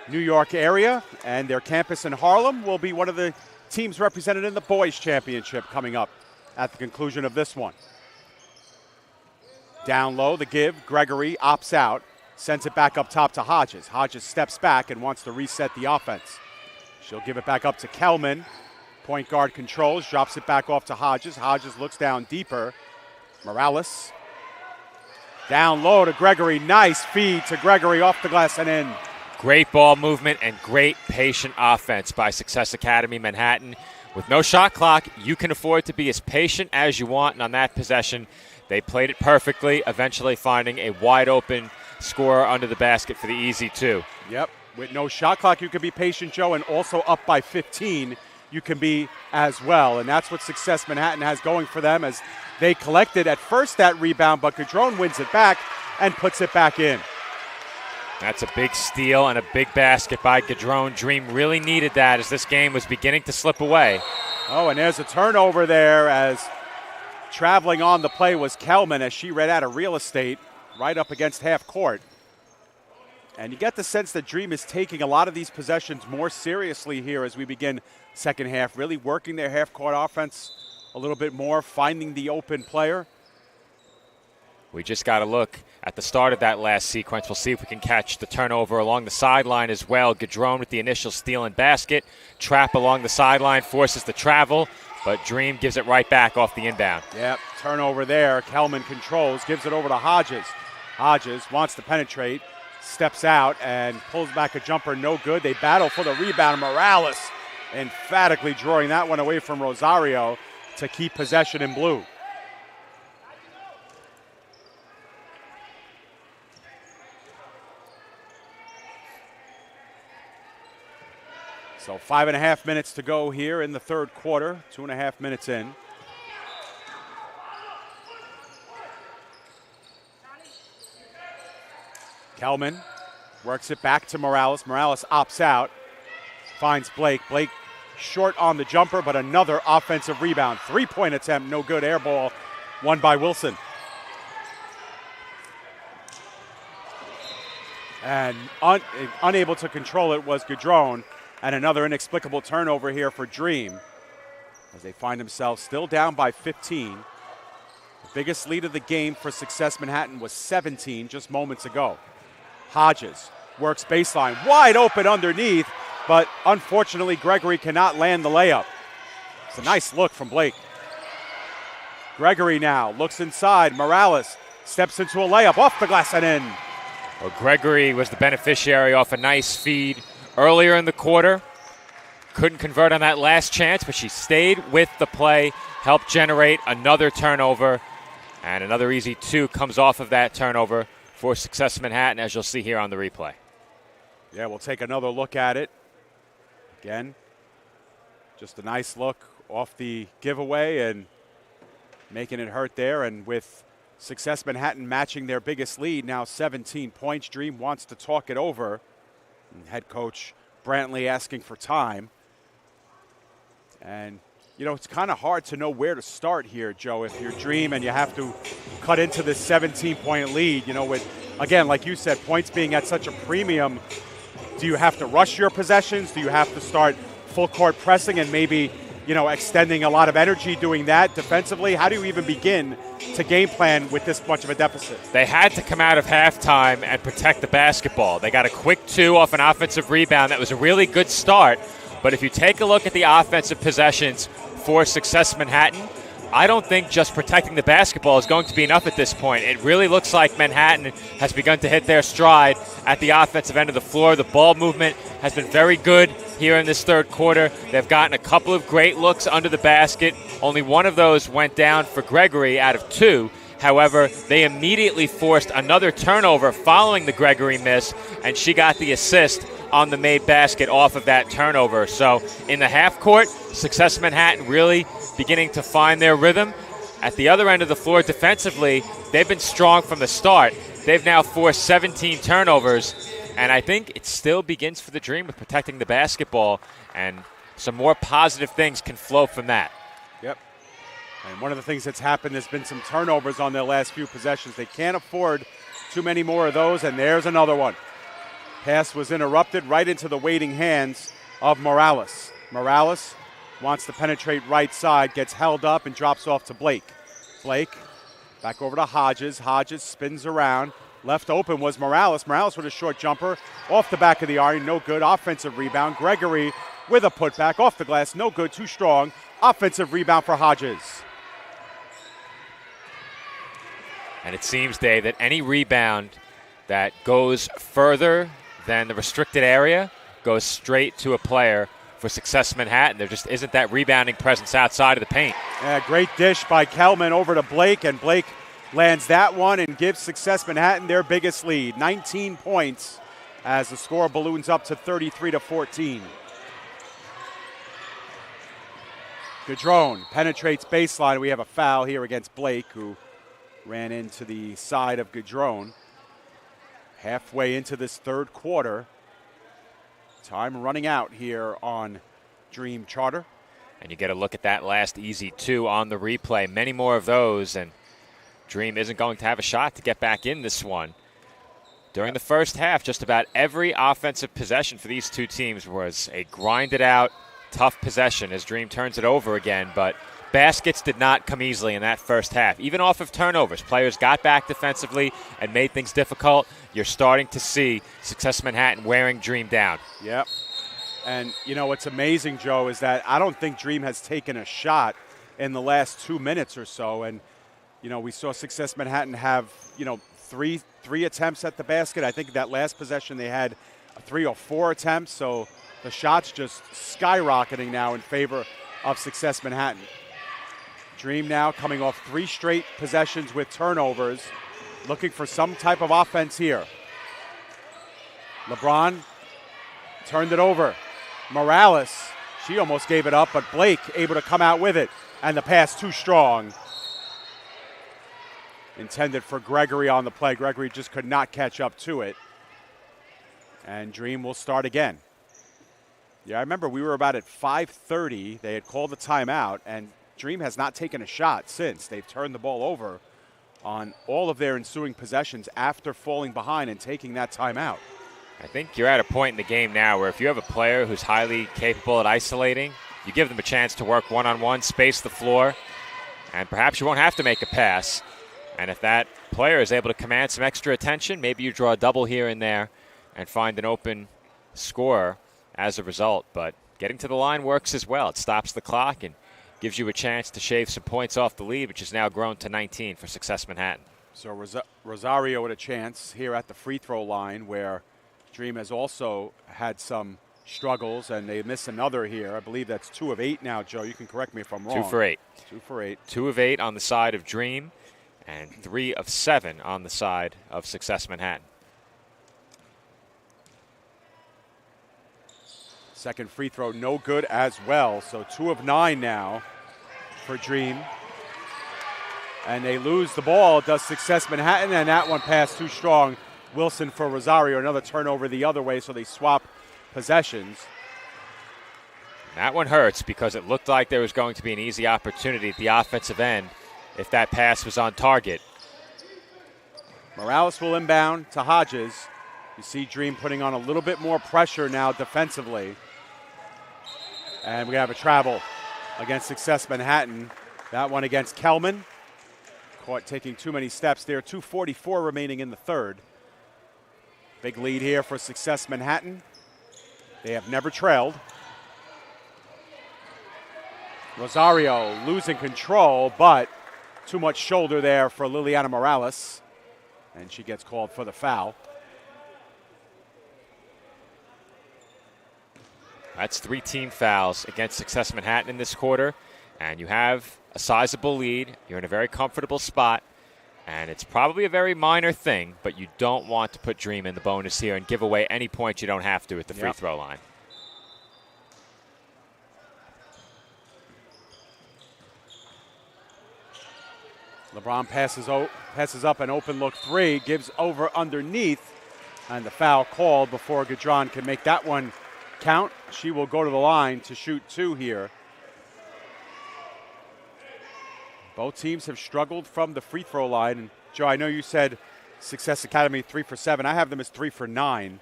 New York area. And their campus in Harlem will be one of the teams represented in the Boys Championship coming up at the conclusion of this one. Down low, the give. Gregory opts out. Sends it back up top to Hodges. Hodges steps back and wants to reset the offense. She'll give it back up to Kelman. Point guard controls, drops it back off to Hodges. Hodges looks down deeper. Morales. Down low to Gregory. Nice feed to Gregory off the glass and in. Great ball movement and great patient offense by Success Academy Manhattan. With no shot clock, you can afford to be as patient as you want, and on that possession, they played it perfectly, eventually finding a wide open scorer under the basket for the easy two. Yep, with no shot clock, you can be patient, Joe, and also up by 15, you can be as well. And that's what Success Manhattan has going for them, as they collected at first that rebound, but Gadron wins it back and puts it back in. That's a big steal and a big basket by Gadron. Dream really needed that as this game was beginning to slip away. Oh, and there's a turnover there, as traveling on the play was Kelman, as she ran out of real estate right up against half court. And you get the sense that Dream is taking a lot of these possessions more seriously here as we begin second half, really working their half court offense a little bit more, finding the open player. We just got to look at the start of that last sequence. We'll see if we can catch the turnover along the sideline as well. Gadrone with the initial steal and basket. Trap along the sideline forces the travel, but Dream gives it right back off the inbound. Yep, turnover there. Kelman controls, gives it over to Hodges. Hodges wants to penetrate, steps out, and pulls back a jumper. No good. They battle for the rebound. Morales emphatically drawing that one away from Rosario to keep possession in blue. So 5.5 minutes to go here in the third quarter, 2.5 minutes in. Kelman works it back to Morales. Morales opts out, finds Blake. Blake short on the jumper, but another offensive rebound. 3-point attempt, no good. Air ball, won by Wilson. And unable to control it was Gadrone. And another inexplicable turnover here for Dream as they find themselves still down by 15. The biggest lead of the game for Success Manhattan was 17 just moments ago. Hodges works baseline, wide open underneath, but unfortunately Gregory cannot land the layup. It's a nice look from Blake. Gregory now looks inside. Morales steps into a layup off the glass and in. Well, Gregory was the beneficiary off a nice feed earlier in the quarter. Couldn't convert on that last chance, but she stayed with the play, helped generate another turnover, and another easy two comes off of that turnover for Success Manhattan, as you'll see here on the replay. Yeah, we'll take another look at it. Again, just a nice look off the giveaway and making it hurt there. And with Success Manhattan matching their biggest lead, now 17 points, Dream wants to talk it over. And head coach Brantley asking for time. And, you know, it's kind of hard to know where to start here, Joe, if you're Dream and you have to cut into this 17-point lead, you know, with, again, like you said, points being at such a premium. Do you have to rush your possessions? Do you have to start full court pressing and maybe, you know, extending a lot of energy doing that defensively? How do you even begin to game plan with this much of a deficit? They had to come out of halftime and protect the basketball. They got a quick two off an offensive rebound. That was a really good start. But if you take a look at the offensive possessions for Success Manhattan, I don't think just protecting the basketball is going to be enough at this point. It really looks like Manhattan has begun to hit their stride at the offensive end of the floor. The ball movement has been very good here in this third quarter. They've gotten a couple of great looks under the basket. Only one of those went down for Gregory out of two. However, they immediately forced another turnover following the Gregory miss, and she got the assist on the made basket off of that turnover. So in the half court, Success Manhattan really beginning to find their rhythm. At the other end of the floor defensively, they've been strong from the start. They've now forced 17 turnovers, and I think it still begins for the Dream with protecting the basketball, and some more positive things can flow from that. Yep. And one of the things that's happened has been some turnovers on their last few possessions. They can't afford too many more of those, and there's another one. Pass was interrupted right into the waiting hands of Morales. Morales wants to penetrate right side, gets held up and drops off to Blake. Blake back over to Hodges. Hodges spins around. Left open was Morales. Morales with a short jumper off the back of the iron. No good. Offensive rebound. Gregory with a putback off the glass. No good. Too strong. Offensive rebound for Hodges. And it seems, Dave, that any rebound that goes further than the restricted area goes straight to a player for Success Manhattan. There just isn't that rebounding presence outside of the paint. Yeah, great dish by Kelman over to Blake, and Blake lands that one and gives Success Manhattan their biggest lead, 19 points, as the score balloons up to 33-14. Gadrone penetrates baseline. We have a foul here against Blake, who ran into the side of Gadrone. Halfway into this third quarter. Time running out here on Dream Charter. And you get a look at that last easy two on the replay. Many more of those, and Dream isn't going to have a shot to get back in this one. During the first half, just about every offensive possession for these two teams was a grinded out, tough possession as Dream turns it over again. But baskets did not come easily in that first half. Even off of turnovers, players got back defensively and made things difficult. You're starting to see Success Manhattan wearing Dream down. Yep. And, what's amazing, Joe, is that I don't think Dream has taken a shot in the last 2 minutes or so. And, we saw Success Manhattan have, three attempts at the basket. I think that last possession they had 3 or 4 attempts. So the shots just skyrocketing now in favor of Success Manhattan. Dream now coming off 3 straight possessions with turnovers, looking for some type of offense here. LeBron turned it over. Morales, she almost gave it up, but Blake able to come out with it. And the pass too strong. Intended for Gregory on the play. Gregory just could not catch up to it. And Dream will start again. Yeah, I remember we were about at 5:30. They had called the timeout, and Dream has not taken a shot since. They've turned the ball over on all of their ensuing possessions after falling behind and taking that timeout. I think you're at a point in the game now where if you have a player who's highly capable at isolating, you give them a chance to work one-on-one, space the floor, and perhaps you won't have to make a pass. And if that player is able to command some extra attention, maybe you draw a double here and there and find an open scorer as a result. But getting to the line works as well. It stops the clock and gives you a chance to shave some points off the lead, which has now grown to 19 for Success Manhattan. So Rosario with a chance here at the free throw line, where Dream has also had some struggles, and they miss another here. I believe that's 2 of 8 now, Joe. You can correct me if I'm wrong. 2 for 8. 2 for 8. 2 of 8 on the side of Dream, and 3 of 7 on the side of Success Manhattan. Second free throw, no good as well. So 2 of 9 now for Dream. And they lose the ball. Does Success Manhattan, and that one passed too strong. Wilson for Rosario, another turnover the other way, so they swap possessions. That one hurts because it looked like there was going to be an easy opportunity at the offensive end if that pass was on target. Morales will inbound to Hodges. You see Dream putting on a little bit more pressure now defensively. And we have a travel against Success Manhattan. That one against Kelman. Caught taking too many steps there. 2:44 remaining in the third. Big lead here for Success Manhattan. They have never trailed. Rosario losing control, but too much shoulder there for Liliana Morales. And she gets called for the foul. That's 3 team fouls against Success Manhattan in this quarter. And you have a sizable lead. You're in a very comfortable spot. And it's probably a very minor thing, but you don't want to put Dream in the bonus here and give away any points you don't have to at the free throw line. LeBron passes up an open look 3, gives over underneath, and the foul called before Gadron can make that one count. She will go to the line to shoot 2 here. Both teams have struggled from the free throw line. And Joe, I know you said Success Academy 3 for 7. I have them as 3 for 9.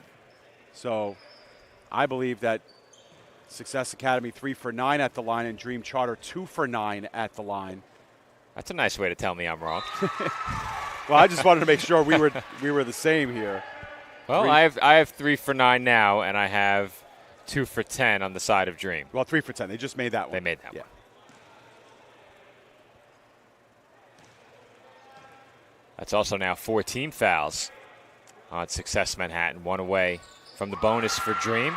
So I believe that Success Academy 3 for 9 at the line and Dream Charter 2 for 9 at the line. That's a nice way to tell me I'm wrong. Well, I just wanted to make sure we were the same here. Well, I have 3 for 9 now, and I have 2 for 10 on the side of Dream. Well, 3 for 10. They just made that one. They made that one. That's also now 4 team fouls on Success Manhattan. 1 away from the bonus for Dream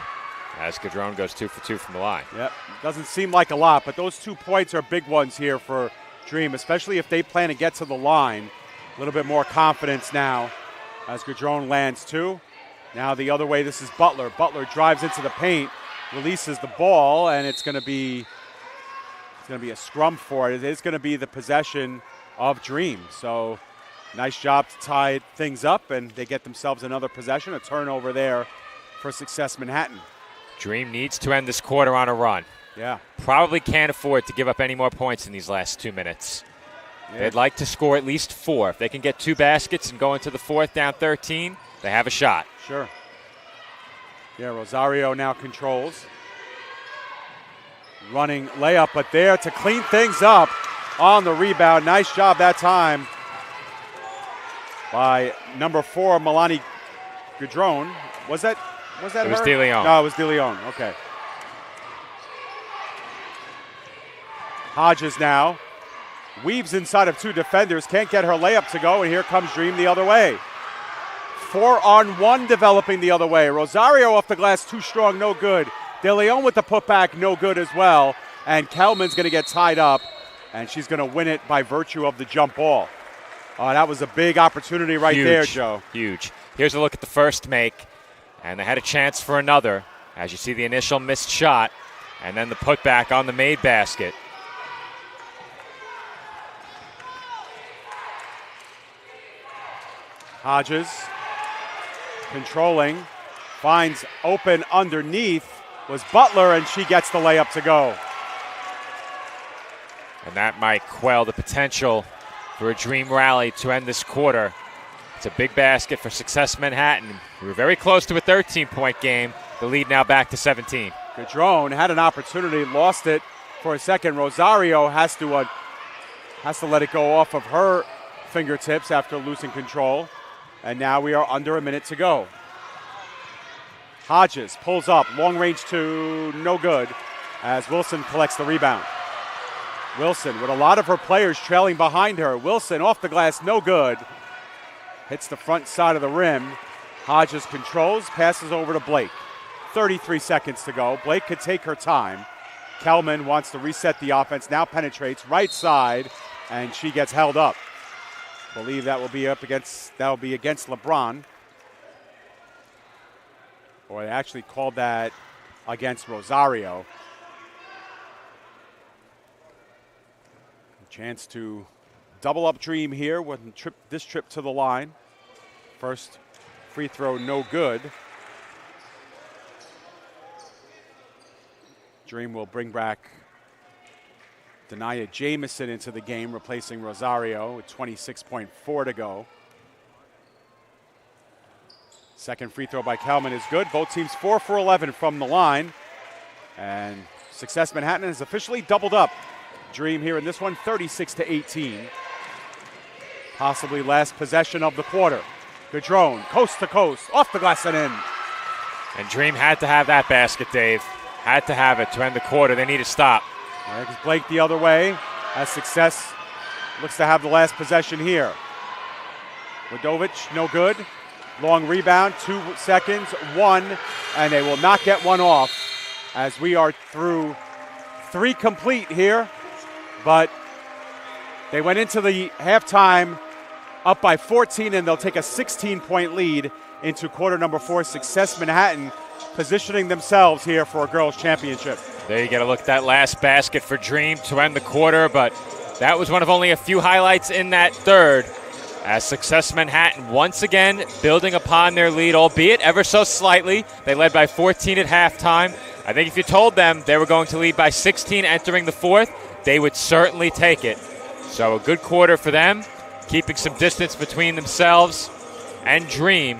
as Gadron goes 2 for 2 from the line. Yep. Doesn't seem like a lot, but those 2 points are big ones here for Dream, especially if they plan to get to the line. A little bit more confidence now as Gadron lands 2. Now the other way, this is Butler. Butler drives into the paint, releases the ball, and it's going to be a scrum for it. It is going to be the possession of Dream. So nice job to tie things up, and they get themselves another possession, a turnover there for Success Manhattan. Dream needs to end this quarter on a run. Yeah. Probably can't afford to give up any more points in these last 2 minutes. Yeah. They'd like to score at least 4. If they can get 2 baskets and go into the fourth down 13, they have a shot. Sure. Yeah, Rosario now controls. running layup, but there to clean things up on the rebound. Nice job that time by number 4, Milani Gadrone. Was that It her? was De Leon. No, it was De Leon. Okay. Hodges now weaves inside of 2 defenders, can't get her layup to go, and here comes Dream the other way. 4-on-1 developing the other way. Rosario off the glass, too strong, no good. De Leon with the putback, no good as well. And Kelman's going to get tied up, and she's going to win it by virtue of the jump ball. That was a big opportunity right there, Joe. Huge. Here's a look at the first make, and they had a chance for another. As you see the initial missed shot, and then the putback on the made basket. Hodges controlling, finds open underneath, was Butler, and she gets the layup to go. And that might quell the potential for a Dream rally to end this quarter. It's a big basket for Success Manhattan. We were very close to a 13-point game. The lead now back to 17. Gadrone had an opportunity, lost it for a second. Rosario has to let it go off of her fingertips after losing control. And now we are under a minute to go. Hodges pulls up, long range 2, no good, as Wilson collects the rebound. Wilson with a lot of her players trailing behind her. Wilson off the glass, no good. Hits the front side of the rim. Hodges controls, passes over to Blake. 33 seconds to go. Blake could take her time. Kelman wants to reset the offense, now penetrates right side, and she gets held up. Believe that will be against LeBron. Or they actually called that against Rosario. A chance to double up Dream here with this trip to the line. First free throw, no good. Dream will bring back Denaya Jamison into the game, replacing Rosario with 26.4 to go. Second free throw by Kelman is good. Both teams 4 for 11 from the line. And Success Manhattan has officially doubled up Dream here in this one, 36-18. Possibly last possession of the quarter. Gadrone, coast to coast, off the glass and in. And Dream had to have that basket, Dave. Had to have it to end the quarter. They need to stop. There's Blake the other way, as Success looks to have the last possession here. Wadovich, no good. Long rebound, 2 seconds, 1, and they will not get one off as we are through 3 complete here. But they went into the halftime up by 14, and they'll take a 16-point lead into quarter number 4. Success Manhattan positioning themselves here for a girls' championship. There you get a look at that last basket for Dream to end the quarter, but that was one of only a few highlights in that third. As Success Manhattan once again building upon their lead, albeit ever so slightly. They led by 14 at halftime. I think if you told them they were going to lead by 16 entering the fourth, they would certainly take it. So a good quarter for them, keeping some distance between themselves and Dream.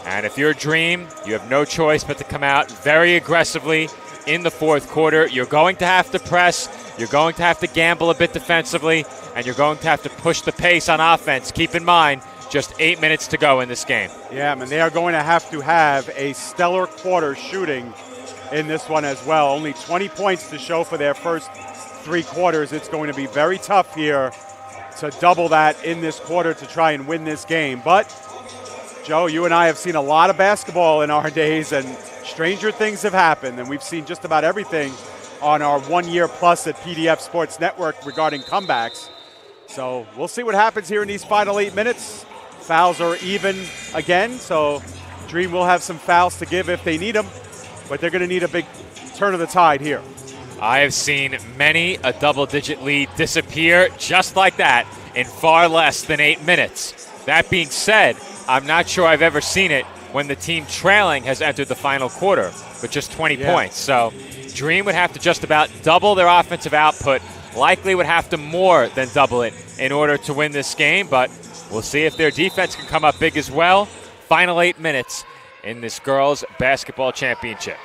And if you're Dream, you have no choice but to come out very aggressively in the fourth quarter. You're going to have to press. You're going to have to gamble a bit defensively, and you're going to have to push the pace on offense. Keep in mind, just 8 minutes to go in this game. Yeah, and they are going to have a stellar quarter shooting in this one as well. Only 20 points to show for their first 3 quarters. It's going to be very tough here to double that in this quarter to try and win this game. But, Joe, you and I have seen a lot of basketball in our days, and stranger things have happened, and we've seen just about everything on our 1 year plus at PDF Sports Network regarding comebacks. So we'll see what happens here in these final 8 minutes. Fouls are even again, so Dream will have some fouls to give if they need them, but they're going to need a big turn of the tide here. I have seen many a double-digit lead disappear just like that in far less than 8 minutes. That being said, I'm not sure I've ever seen it when the team trailing has entered the final quarter with just 20 points. So Dream would have to just about double their offensive output, likely would have to more than double it in order to win this game, but we'll see if their defense can come up big as well. Final 8 minutes in this girls' basketball championship.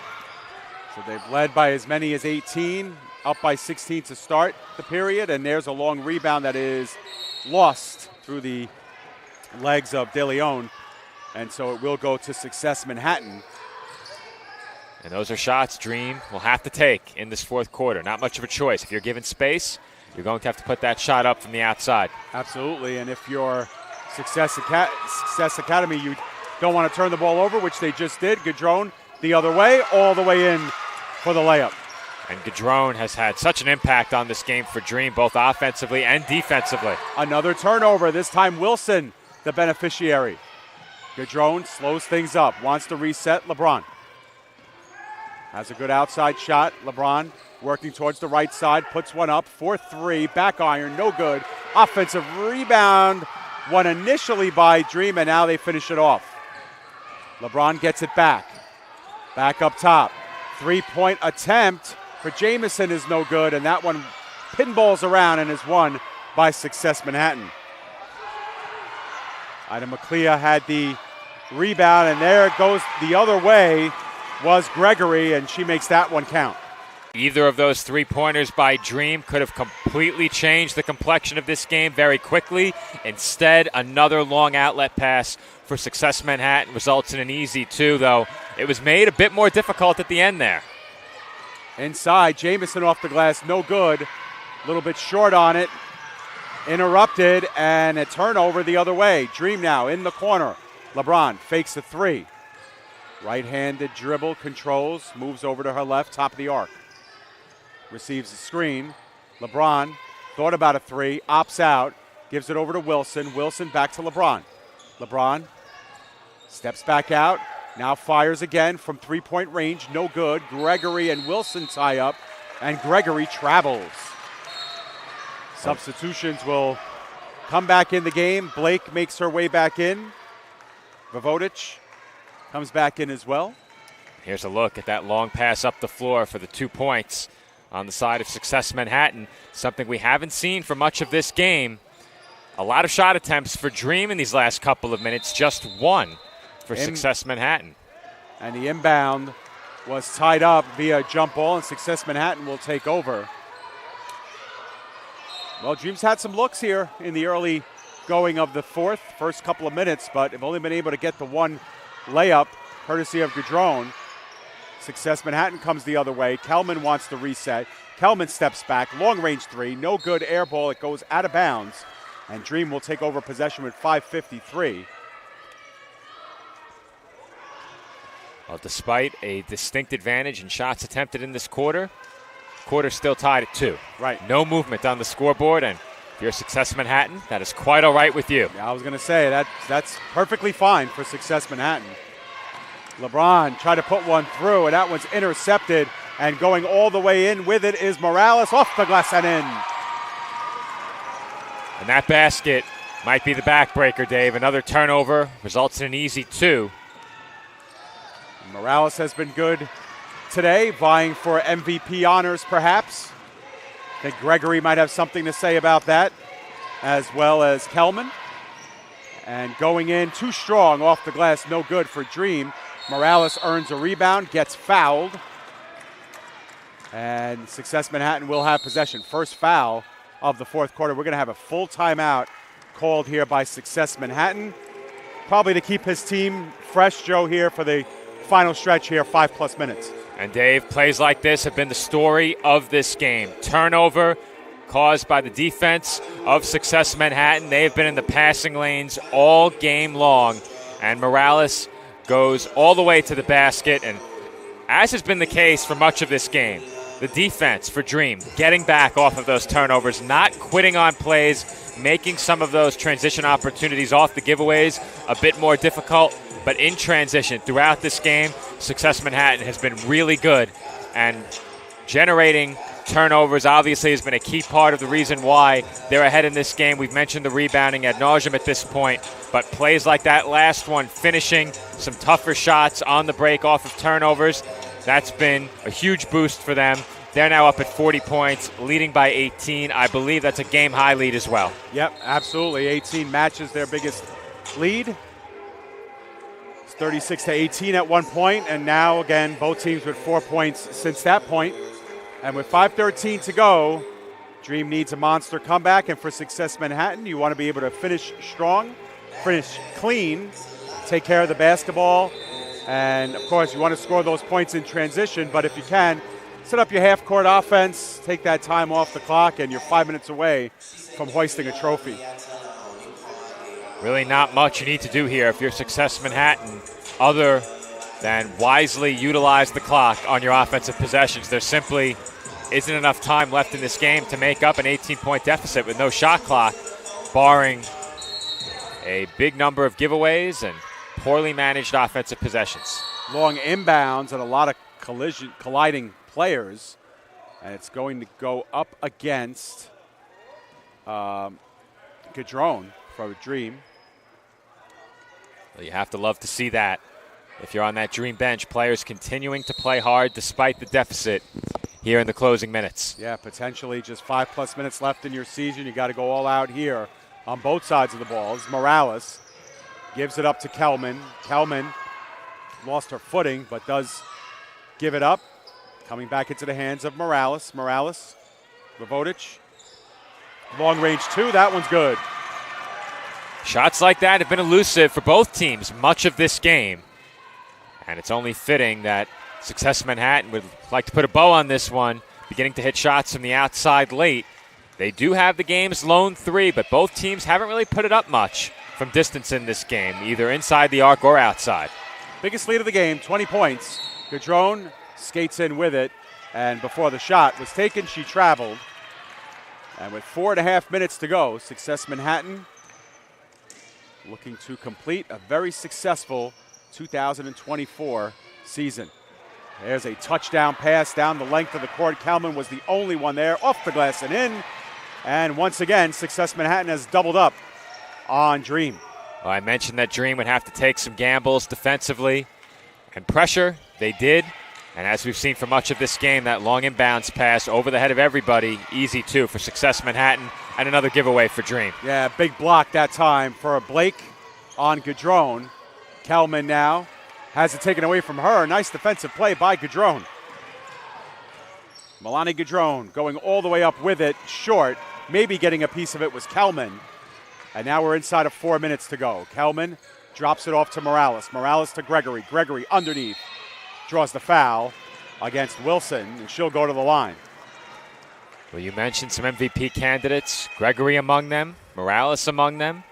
So they've led by as many as 18 up by 16 to start the period, and there's a long rebound that is lost through the legs of De Leon, and so it will go to Success Manhattan. And those are shots Dream will have to take in this fourth quarter. Not much of a choice. If you're given space, you're going to have to put that shot up from the outside. Absolutely, and if you're Success Academy, you don't want to turn the ball over, which they just did. Gadrone the other way, all the way in for the layup. And Gadrone has had such an impact on this game for Dream, both offensively and defensively. Another turnover, this time Wilson, the beneficiary. Gadrone slows things up, wants to reset. LeBron has a good outside shot. LeBron working towards the right side, puts one up for three, back iron, no good. Offensive rebound, one initially by Dream, and now they finish it off. LeBron gets it back up top. 3-point attempt for Jamison is no good, and that one pinballs around and is won by Success Manhattan. Ida McClea had the rebound, and there it goes the other way was Gregory, and she makes that one count. Either of those three-pointers by Dream could have completely changed the complexion of this game very quickly. Instead, another long outlet pass for Success Manhattan results in an easy two, though it was made a bit more difficult at the end there. Inside, Jamison off the glass, no good. A little bit short on it. Interrupted, and a turnover the other way. Dream now in the corner. LeBron fakes a three. Right-handed dribble, controls, moves over to her left, top of the arc. Receives the screen. LeBron thought about a three, opts out, gives it over to Wilson. Wilson back to LeBron. LeBron steps back out, now fires again from three-point range, no good. Gregory and Wilson tie up, and Gregory travels. Substitutions will come back in the game. Blake makes her way back in. Vavotic comes back in as well. Here's a look at that long pass up the floor for the 2 points on the side of Success Manhattan, something we haven't seen for much of this game. A lot of shot attempts for Dream in these last couple of minutes, just one for Success Manhattan. And the inbound was tied up via jump ball, and Success Manhattan will take over. Well, Dream's had some looks here in the early going of the first couple of minutes, but have only been able to get the one layup courtesy of Gadrone. Success Manhattan comes the other way. Kelman wants to reset. Kelman steps back, long range three, no good, air ball. It goes out of bounds, and Dream will take over possession with 5:53. Well, despite a distinct advantage in shots attempted in this quarter's still tied at 2. Right. No movement on the scoreboard, and if you're Success Manhattan, that is quite all right with you. Yeah, I was going to say that's perfectly fine for Success Manhattan. LeBron tried to put one through, and that one's intercepted, and going all the way in with it is Morales, off the glass and in. And that basket might be the backbreaker, Dave. Another turnover results in an easy 2. Morales has been good today, vying for MVP honors perhaps. I think Gregory might have something to say about that, as well as Kelman. And going in too strong off the glass, no good for Dream. Morales earns a rebound, gets fouled. And Success Manhattan will have possession. First foul of the fourth quarter. We're going to have a full timeout called here by Success Manhattan. Probably to keep his team fresh, Joe, here for the final stretch here, 5+ minutes. And Dave, plays like this have been the story of this game. Turnover caused by the defense of Success Manhattan. They have been in the passing lanes all game long. And Morales goes all the way to the basket. And as has been the case for much of this game, the defense for Dream getting back off of those turnovers, not quitting on plays, making some of those transition opportunities off the giveaways a bit more difficult. But in transition throughout this game, Success Manhattan has been really good, and generating turnovers obviously has been a key part of the reason why they're ahead in this game. We've mentioned the rebounding ad nauseum at this point, but plays like that last one, finishing some tougher shots on the break off of turnovers, that's been a huge boost for them. They're now up at 40 points, leading by 18. I believe that's a game-high lead as well. Yep, absolutely. 18 matches their biggest lead. 36-18 at one point, and now again both teams with 4 points since that point. And with 5:13 to go, Dream needs a monster comeback. And for Success Manhattan, you want to be able to finish strong, finish clean, take care of the basketball. And, of course, you want to score those points in transition. But if you can, set up your half-court offense, take that time off the clock, and you're 5 minutes away from hoisting a trophy. Really not much you need to do here if you're Success Manhattan other than wisely utilize the clock on your offensive possessions. There simply isn't enough time left in this game to make up an 18-point deficit with no shot clock, barring a big number of giveaways and poorly managed offensive possessions. Long inbounds and a lot of colliding players. And it's going to go up against Gadrone for Dream. Well, you have to love to see that. If you're on that Dream bench, players continuing to play hard despite the deficit here in the closing minutes. Yeah, potentially just 5+ minutes left in your season. You got to go all out here on both sides of the ball. Morales gives it up to Kelman. Kelman lost her footing, but does give it up. Coming back into the hands of Morales. Morales, Vovodich. Long range two, that one's good. Shots like that have been elusive for both teams much of this game. And it's only fitting that Success Manhattan would like to put a bow on this one, beginning to hit shots from the outside late. They do have the game's lone three, but both teams haven't really put it up much from distance in this game, either inside the arc or outside. Biggest lead of the game, 20 points. Gadrone skates in with it, and before the shot was taken, she traveled. And with 4.5 minutes to go, Success Manhattan looking to complete a very successful 2024 season. There's a touchdown pass down the length of the court. Kalman was the only one there, off the glass and in. And once again, Success Manhattan has doubled up on Dream. Well, I mentioned that Dream would have to take some gambles defensively and pressure. They did. And as we've seen for much of this game, that long inbounds pass over the head of everybody, easy too for Success Manhattan, and another giveaway for Dream. Yeah, big block that time for Blake on Gadrone. Kelman now has it taken away from her. Nice defensive play by Gadrone. Milani Gadrone going all the way up with it, short. Maybe getting a piece of it was Kelman. And now we're inside of 4 minutes to go. Kelman drops it off to Morales. Morales to Gregory. Gregory underneath. Draws the foul against Wilson, and she'll go to the line. Well, you mentioned some MVP candidates. Gregory among them. Morales among them.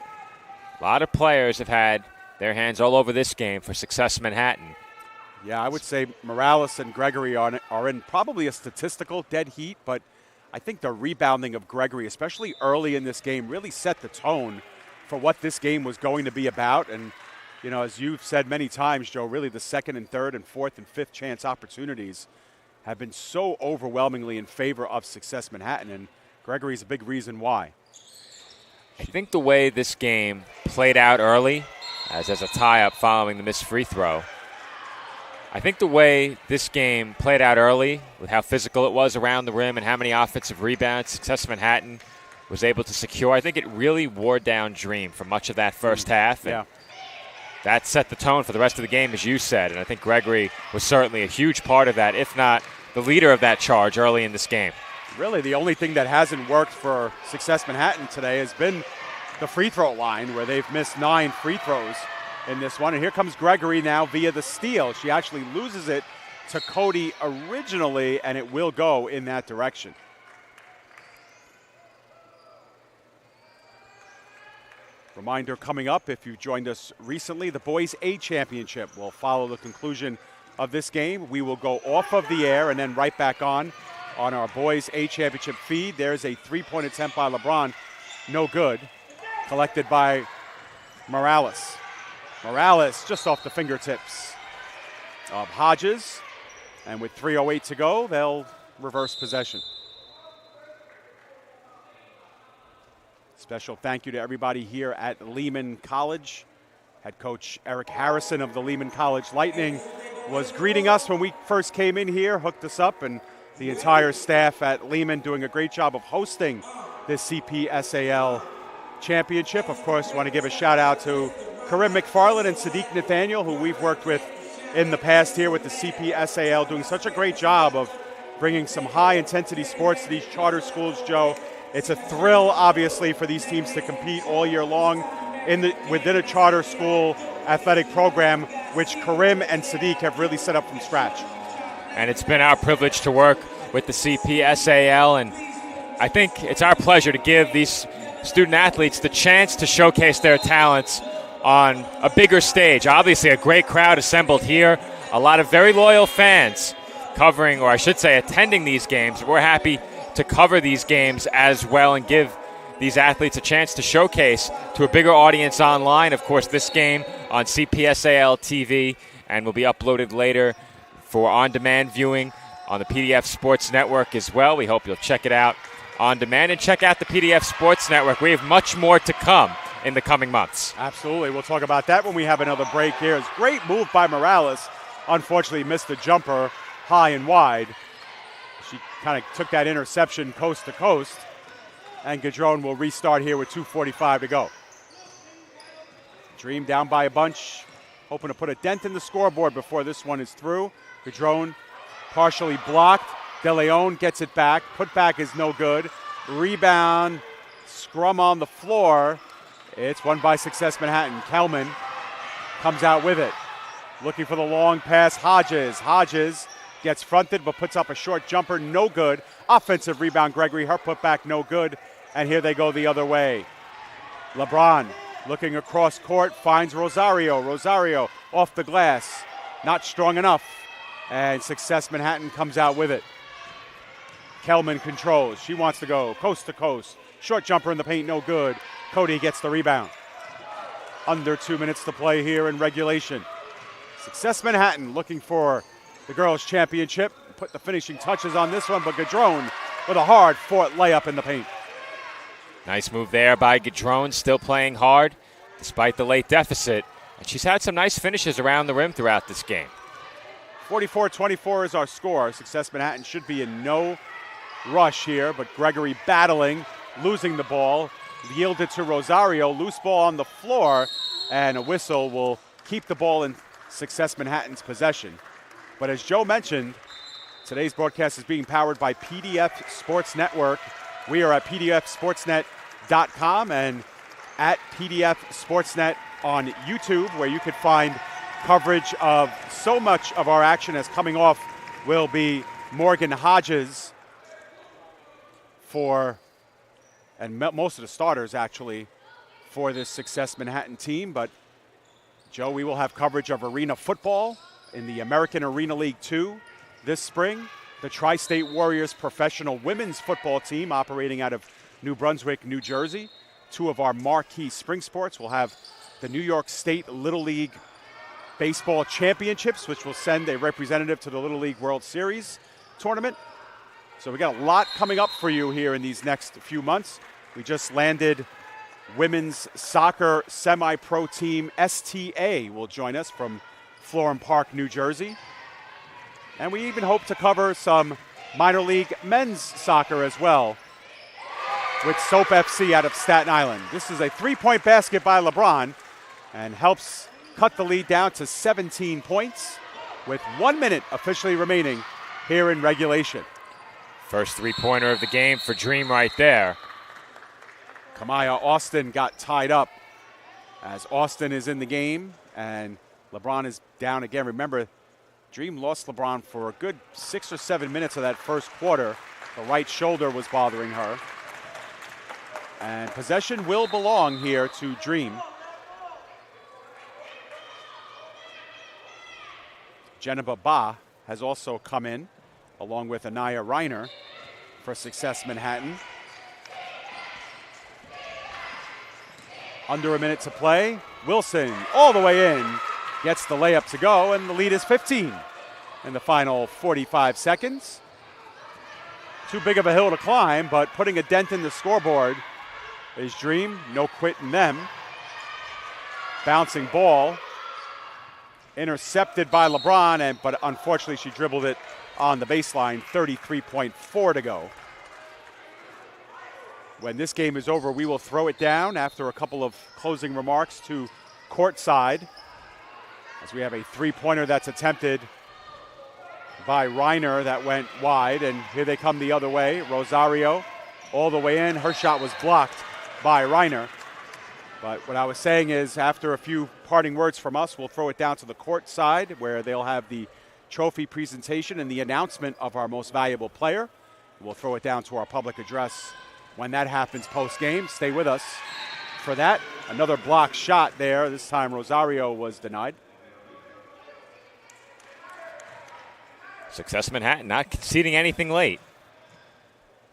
A lot of players have had their hands all over this game for Success Manhattan. Yeah, I would say Morales and Gregory are in probably a statistical dead heat, but I think the rebounding of Gregory, especially early in this game, really set the tone for what this game was going to be about. And, you know, as you've said many times, Joe, really the second and third and fourth and fifth chance opportunities have been so overwhelmingly in favor of Success Manhattan, and Gregory's a big reason why. I think the way this game played out early, as a tie-up following the missed free throw, I think the way this game played out early, with how physical it was around the rim and how many offensive rebounds Success Manhattan was able to secure, I think it really wore down Dream for much of that first half. And that set the tone for the rest of the game, as you said, and I think Gregory was certainly a huge part of that, if not the leader of that charge early in this game. Really, the only thing that hasn't worked for Success Manhattan today has been the free throw line, where they've missed 9 free throws in this one. And here comes Gregory now via the steal. She actually loses it to Cody originally, and it will go in that direction. Reminder coming up, if you joined us recently, the Boys A Championship will follow the conclusion of this game. We will go off of the air and then right back on our Boys A Championship feed. There's a three-point attempt by LeBron. No good. Collected by Morales. Morales just off the fingertips of Hodges. And with 3:08 to go, they'll reverse possession. Special thank you to everybody here at Lehman College. Head coach Eric Harrison of the Lehman College Lightning was greeting us when we first came in here, hooked us up, and the entire staff at Lehman doing a great job of hosting this CPSAL championship. Of course, want to give a shout out to Karim McFarland and Sadiq Nathaniel, who we've worked with in the past here with the CPSAL, doing such a great job of bringing some high-intensity sports to these charter schools, Joe. It's a thrill, obviously, for these teams to compete all year long within a charter school athletic program, which Karim and Sadiq have really set up from scratch. And it's been our privilege to work with the CPSAL, and I think it's our pleasure to give these student athletes the chance to showcase their talents on a bigger stage. Obviously, a great crowd assembled here, a lot of very loyal fans covering, or I should say attending these games. We're happy to cover these games as well and give these athletes a chance to showcase to a bigger audience online. Of course, this game on CPSAL TV and will be uploaded later for on-demand viewing on the PDF Sports Network as well. We hope you'll check it out on demand and check out the PDF Sports Network. We have much more to come in the coming months. Absolutely. We'll talk about that when we have another break here. It's a great move by Morales. Unfortunately, missed the jumper high and wide. She kind of took that interception coast to coast. And Gadrone will restart here with 2:45 to go. Dream down by a bunch, hoping to put a dent in the scoreboard before this one is through. Gadrone partially blocked. De Leon gets it back. Putback is no good. Rebound, scrum on the floor. It's won by Success Manhattan. Kelman comes out with it. Looking for the long pass, Hodges. Hodges gets fronted but puts up a short jumper, no good. Offensive rebound, Gregory. Her putback, no good. And here they go the other way. LeBron looking across court, finds Rosario. Rosario off the glass, not strong enough. And Success Manhattan comes out with it. Kelman controls. She wants to go coast to coast. Short jumper in the paint, no good. Cody gets the rebound. Under 2 minutes to play here in regulation. Success Manhattan looking for the girls' championship. Put the finishing touches on this one, but Gadrone with a hard-fought layup in the paint. Nice move there by Gadrone, still playing hard despite the late deficit. And she's had some nice finishes around the rim throughout this game. 44-24 is our score. Success Manhattan should be in no rush here, but Gregory battling, losing the ball, yielded to Rosario. Loose ball on the floor, and a whistle will keep the ball in Success Manhattan's possession. But as Joe mentioned, today's broadcast is being powered by PDF Sports Network. We are at pdfsportsnet.com and at PDF Sportsnet on YouTube, where you could find coverage of so much of our action. As coming off will be Morgan Hodges and most of the starters actually for this Success Manhattan team. But Joe, we will have coverage of arena football in the American Arena League 2 this spring. The Tri-State Warriors professional women's football team operating out of New Brunswick, New Jersey. Two of our marquee spring sports. We'll have the New York State Little League Baseball Championships, which will send a representative to the Little League World Series tournament. So we got a lot coming up for you here in these next few months. We just landed women's soccer semi-pro team STA will join us from Florham Park, New Jersey. And we even hope to cover some minor league men's soccer as well with Soap FC out of Staten Island. This is a three-point basket by LeBron and helps cut the lead down to 17 points with 1 minute officially remaining here in regulation. First three-pointer of the game for Dream right there. Kamaya Austin got tied up as Austin is in the game and LeBron is down again. Remember, Dream lost LeBron for a good 6 or 7 minutes of that first quarter. The right shoulder was bothering her. And possession will belong here to Dream. Jennifer Ba has also come in, along with Anaya Reiner for Success Manhattan. Under a minute to play. Wilson all the way in. Gets the layup to go, and the lead is 15 in the final 45 seconds. Too big of a hill to climb, but putting a dent in the scoreboard is Dream. No quitting them. Bouncing ball. Intercepted by LeBron, but unfortunately she dribbled it on the baseline. 33.4 to go. When this game is over, we will throw it down after a couple of closing remarks to courtside, as we have a three-pointer that's attempted by Reiner that went wide, and here they come the other way. Rosario all the way in. Her shot was blocked by Reiner. But what I was saying is, after a few parting words from us, we'll throw it down to the court side where they'll have the trophy presentation and the announcement of our most valuable player. We'll throw it down to our public address when that happens post-game. Stay with us for that. Another block shot there. This time Rosario was denied. Success Manhattan not conceding anything late.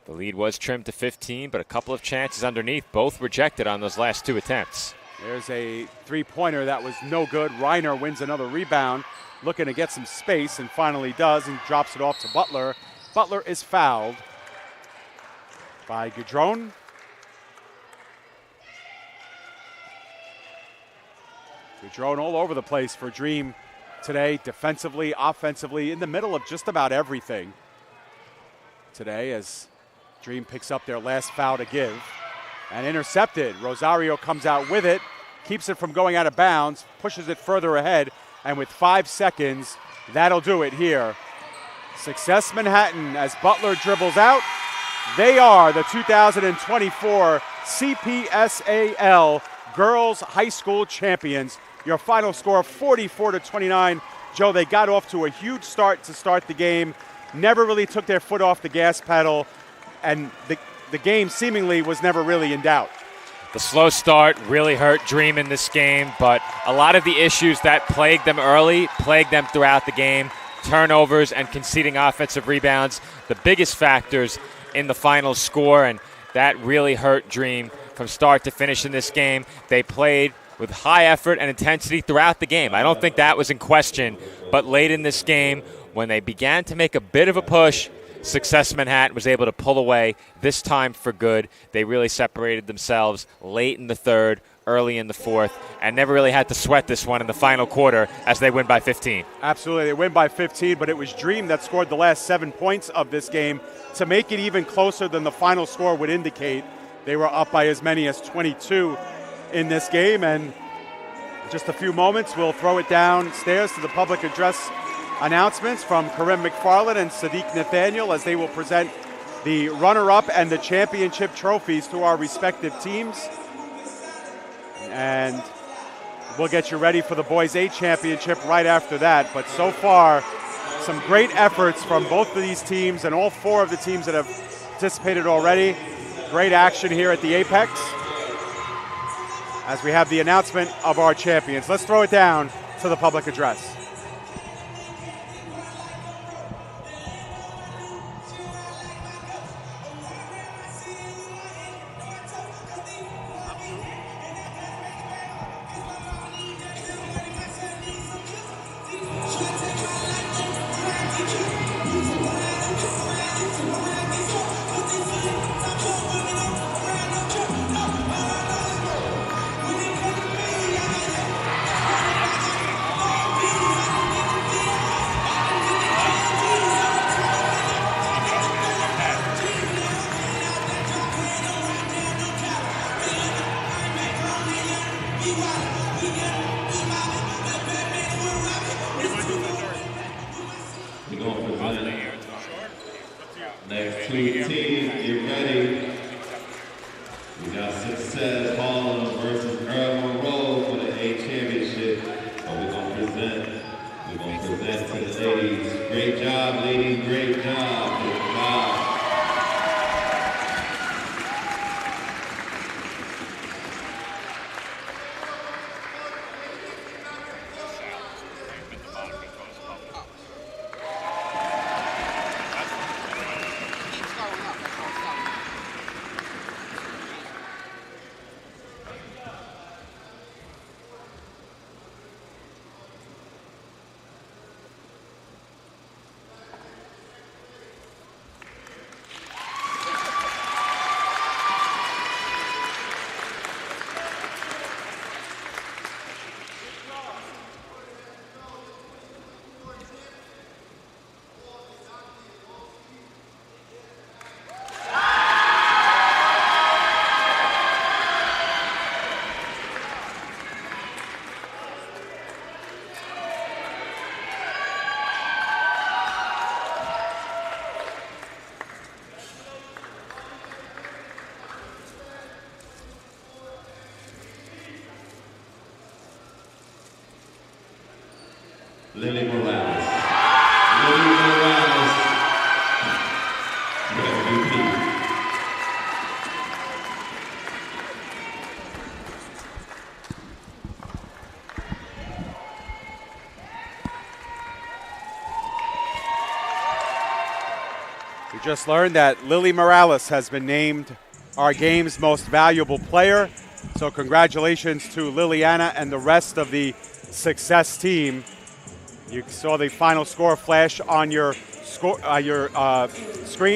The lead was trimmed to 15, but a couple of chances underneath, both rejected on those last 2 attempts. There's a three-pointer that was no good. Reiner wins another rebound, looking to get some space, and finally does, and drops it off to Butler. Butler is fouled by Goudron. Goudron all over the place for Dream today, defensively, offensively, in the middle of just about everything today, as Dream picks up their last foul to give. And intercepted. Rosario comes out with it, keeps it from going out of bounds, pushes it further ahead, and with 5 seconds, that'll do it here. Success Manhattan as Butler dribbles out. They are the 2024 CPSAL Girls High School Champions. Your final score, 44-29. Joe, they got off to a huge start to start the game, never really took their foot off the gas pedal, and the game seemingly was never really in doubt. The slow start really hurt Dream in this game, but a lot of the issues that plagued them early plagued them throughout the game. Turnovers and conceding offensive rebounds, the biggest factors in the final score, and that really hurt Dream from start to finish in this game. They played with high effort and intensity throughout the game. I don't think that was in question, but late in this game, when they began to make a bit of a push, Success Manhattan was able to pull away, this time for good. They really separated themselves late in the third, early in the fourth, and never really had to sweat this one in the final quarter as they win by 15. Absolutely, they win by 15, but it was Dream that scored the last 7 points of this game to make it even closer than the final score would indicate. They were up by as many as 22 in this game, and in just a few moments, we'll throw it downstairs to the public address announcements from Karim McFarland and Sadiq Nathaniel as they will present the runner-up and the championship trophies to our respective teams. And we'll get you ready for the Boys A championship right after that. But so far, some great efforts from both of these teams and all 4 of the teams that have participated already. Great action here at the Apex as we have the announcement of our champions. Let's throw it down to the public address. Next 2 teams, get ready. We got Success Harlem versus Earl Monroe for the A championship. But we're gonna present to the ladies. Great job, ladies. Great job. Good job. Lily Morales. Lily Morales. MVP. We just learned that Lily Morales has been named our game's most valuable player. So congratulations to Liliana and the rest of the Success team. You saw the final score flash on your screen.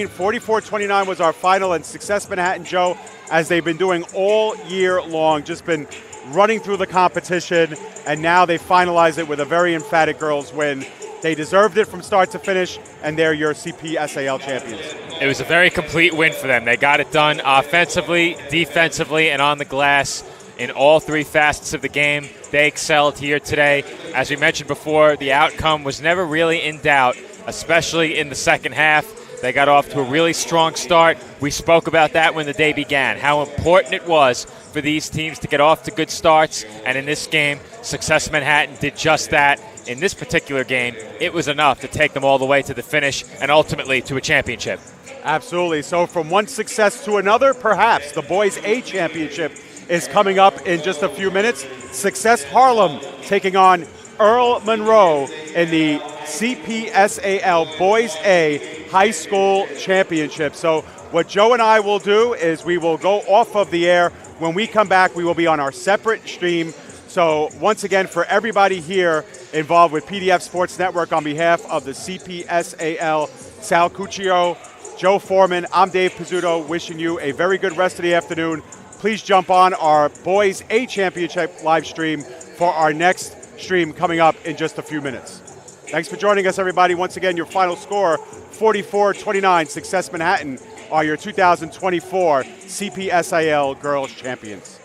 44-29 was our final, and Success Manhattan, Joe, as they've been doing all year long, just been running through the competition, and now they finalized it with a very emphatic girls win. They deserved it from start to finish, and they're your CPSAL champions. It was a very complete win for them. They got it done offensively, defensively, and on the glass in all three facets of the game. They excelled here today. As we mentioned before, the outcome was never really in doubt, especially in the second half. They got off to a really strong start. We spoke about that when the day began, how important it was for these teams to get off to good starts. And in this game, Success Manhattan did just that. In this particular game, it was enough to take them all the way to the finish and ultimately to a championship. Absolutely. So from one success to another, perhaps the Boys A championship is coming up in just a few minutes. Success Harlem taking on Earl Monroe in the CPSAL Boys A High School Championship. So what Joe and I will do is we will go off of the air. When we come back, we will be on our separate stream. So once again, for everybody here involved with PDF Sports Network, on behalf of the CPSAL, Sal Cuccio, Joe Foreman, I'm Dave Pizzuto, wishing you a very good rest of the afternoon. Please jump on our Boys A Championship live stream for our next stream coming up in just a few minutes. Thanks for joining us, everybody. Once again, your final score, 44-29. Success Manhattan are your 2024 CPSAL Girls Champions.